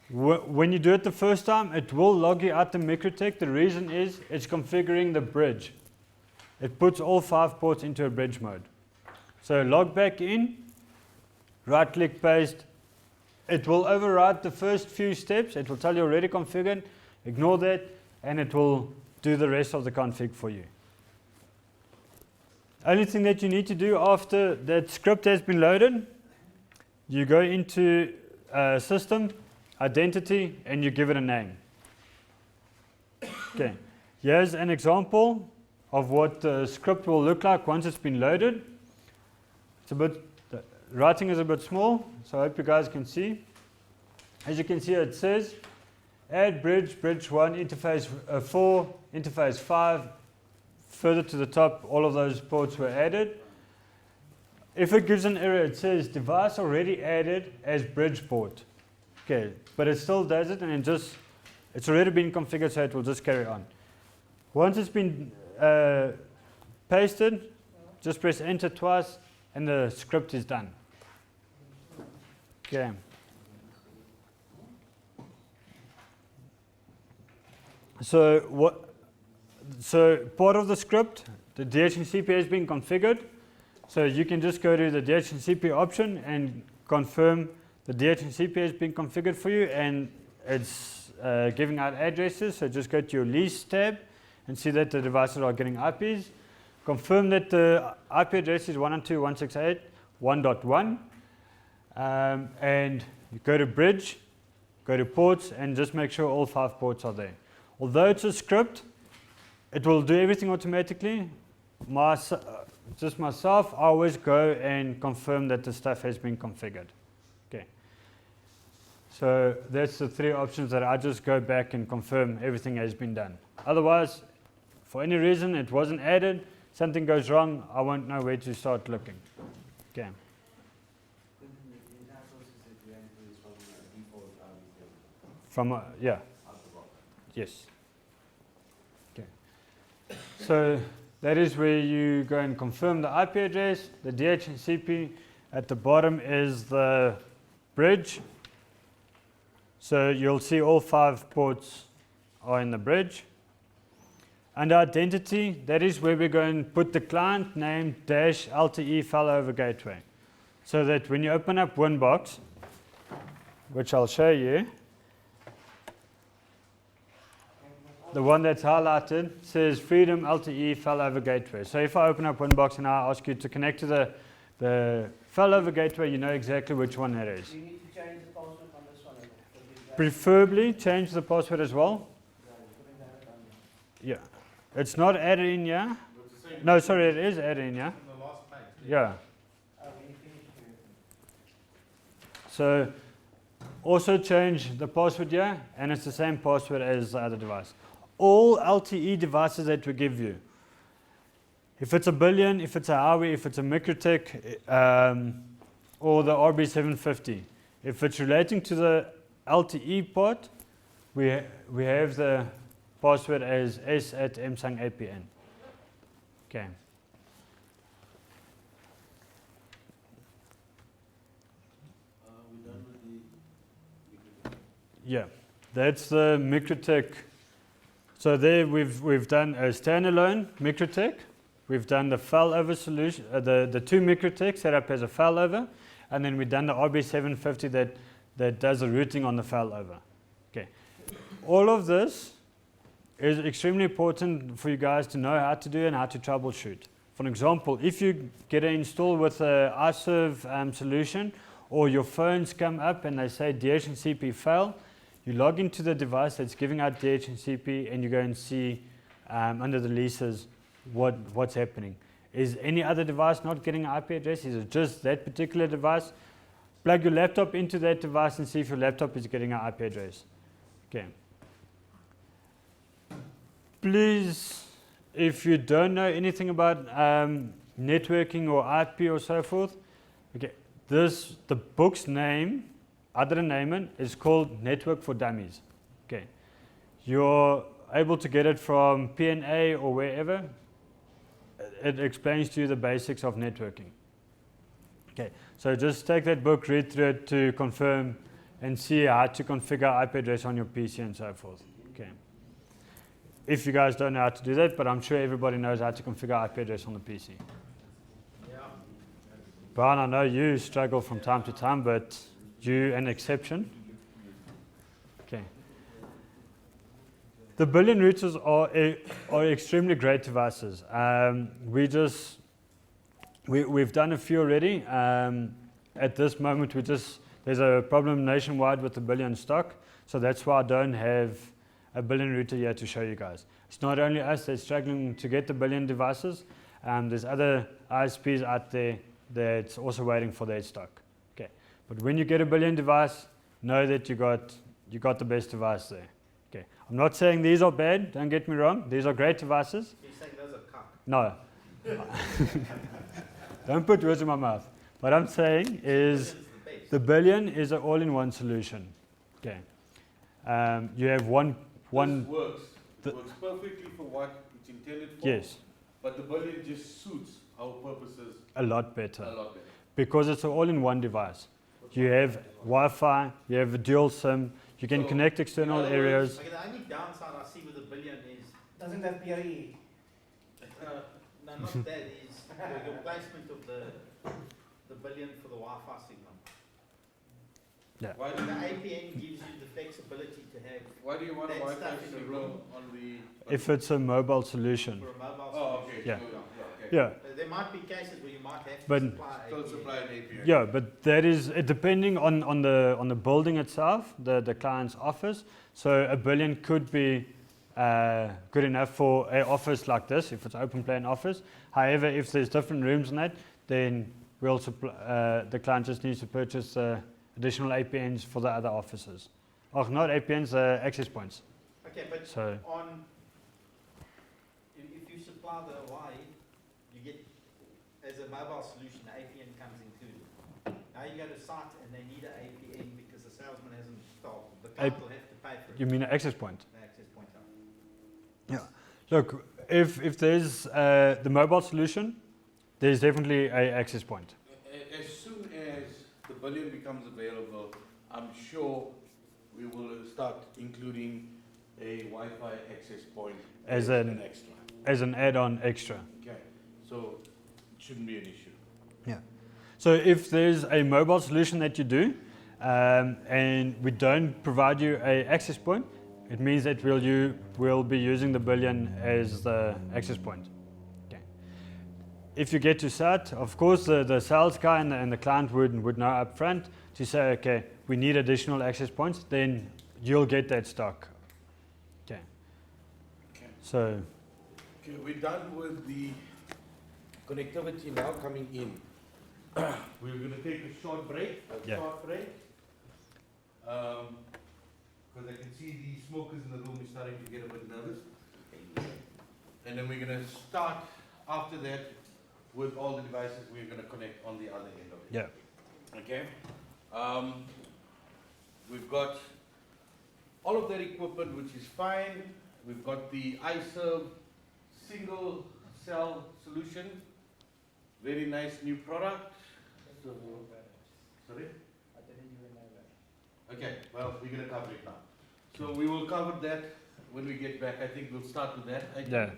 When you do it the first time, it will log you out the MikroTik. The reason is it's configuring the bridge. It puts all 5 ports into a bridge mode. So log back in, right click paste. It will override the first few steps. It will tell you already configured. Ignore that, and it will do the rest of the config for you. Only thing that you need to do after that script has been loaded, you go into System, Identity, and you give it a name. Okay, here's an example of what the script will look like once it's been loaded. The writing is a bit small, so I hope you guys can see. As you can see, it says add bridge 1, interface 4, interface 5. Further to the top, all of those ports were added. If it gives an error, it says device already added as bridge port. Okay, but it still does it, and it's already been configured, so it will just carry on. Once it's been pasted, just press enter twice, and the script is done. Okay. So part of the script, the DHCP has been configured. So you can just go to the DHCP option and confirm the DHCP has been configured for you, and it's giving out addresses. So just go to your lease tab and see that the devices are getting IPs. Confirm that the IP address is 192.168.1.1, and you go to bridge, go to ports, and just make sure all 5 ports are there. Although it's a script, it will do everything automatically. Just myself, I always go and confirm that the stuff has been configured. Okay. So that's the 3 options that I just go back and confirm everything has been done. Otherwise, for any reason it wasn't added, something goes wrong, I won't know where to start looking. Okay. Yeah. Yes. Okay. So that is where you go and confirm the IP address. The DHCP at the bottom is the bridge. So you'll see all 5 ports are in the bridge. Under identity, that is where we're going to put the client name -LTE failover gateway. So that when you open up Winbox, which I'll show you, the one that's highlighted says Freedom LTE failover gateway. So if I open up Winbox and I ask you to connect to the failover gateway, you know exactly which one it is. Do you need to change the password on this one? Preferably change the password as well. Yeah. It's not added in here. No, sorry, it is added in here. Yeah. So also change the password here, and it's the same password as the other device. All LTE devices that we give you, if it's a Billion, if it's a Huawei, if it's a MikroTik, or the RB750, if it's relating to the LTE part, we have the password as s@msangapn. Okay. We're done with the. Yeah, that's the MikroTik. So there we've done a standalone MikroTik. We've done the failover solution, the two MikroTik set up as a failover, and then we've done the RB750 that does the routing on the failover. Okay, all of this is extremely important for you guys to know how to do and how to troubleshoot. For example, if you get an install with an iServe solution, or your phones come up and they say DHCP fail, you log into the device that's giving out DHCP and you go and see under the leases what's happening. Is any other device not getting an IP address? Is it just that particular device? Plug your laptop into that device and see if your laptop is getting an IP address. Okay. Please, if you don't know anything about networking or IP or so forth, okay, the book's name, other name, is called Network for Dummies. Okay, you're able to get it from PNA or wherever. It explains to you the basics of networking. Okay, so just take that book, read through it to confirm and see how to configure IP address on your PC and so forth. Okay. If you guys don't know how to do that, but I'm sure everybody knows how to configure IP address on the PC. Yeah. Brian, I know you struggle from time to time, but you an exception. Okay. The billion routers are extremely great devices. We've done a few already. At this moment, there's a problem nationwide with the billion stock, so that's why I don't have a billion router here to show you guys. It's not only us that's struggling to get the billion devices. There's other ISPs out there that's also waiting for their stock. Okay, but when you get a billion device, know that you got the best device there. Okay, I'm not saying these are bad. Don't get me wrong. These are great devices. You're saying those are cock? No. Don't put words in my mouth. What I'm saying is the billion is an all-in-one solution. Okay, you have one. This works. It works perfectly for what it's intended for. Yes. But the billion just suits our purposes A lot better. a lot better. Because it's an all-in-one device. You have Wi-Fi, you have a dual SIM, you can So, connect external in other words, areas. Okay, the only downside I see with the billion is, Doesn't have PoE. no, not that, is your placement of the billion for the Wi-Fi signal. Why The do you, APN gives you the flexibility to have why do you want a that Wi-Fi stuff in the signal room. on the? If it's a mobile solution. for a mobile Oh, solution. okay. Yeah. So, okay. Yeah, There might be cases where you might have to But- supply Still APN. supply an API. yeah, but that is depending on the building itself, the client's office. So a billion could be good enough for an office like this, if it's an open plan office. However, if there's different rooms in that, then we'll the client just needs to purchase additional APNs for the other offices. Oh, not APNs, access points. Okay, but So if you supply the Hawaii, you get, as a mobile solution, the APN comes included. Now you go to site and they need an APN because the salesman hasn't installed. The client will have to pay for it. you mean an access point? The access point up. Look, if there's the mobile solution, there's definitely an access point. As soon as the billion becomes available, I'm sure we will start including a Wi-Fi access point As an extra. As an add-on extra. Okay, so it shouldn't be an issue. So if there's a mobile solution that you do, and we don't provide you an access point, it means that we'll be using the billion as the access point. Okay. If you get to site, of course, the sales guy and the client would know up front to say, okay, we need additional access points, then you'll get that stock. Okay. Okay. So, Okay, we're done with the connectivity now coming in. We're going to take a short break. Because I can see the smokers in the room is starting to get a bit nervous. And then we're going to start after that with all the devices we're going to connect on the other end of it. yeah. Okay. We've got all of their equipment, which is fine. We've got the iServe single cell solution. Very nice new product. So, sorry? Okay, well, we're going to cover it now. So we will cover that when we get back. I think we'll start with that. Yeah.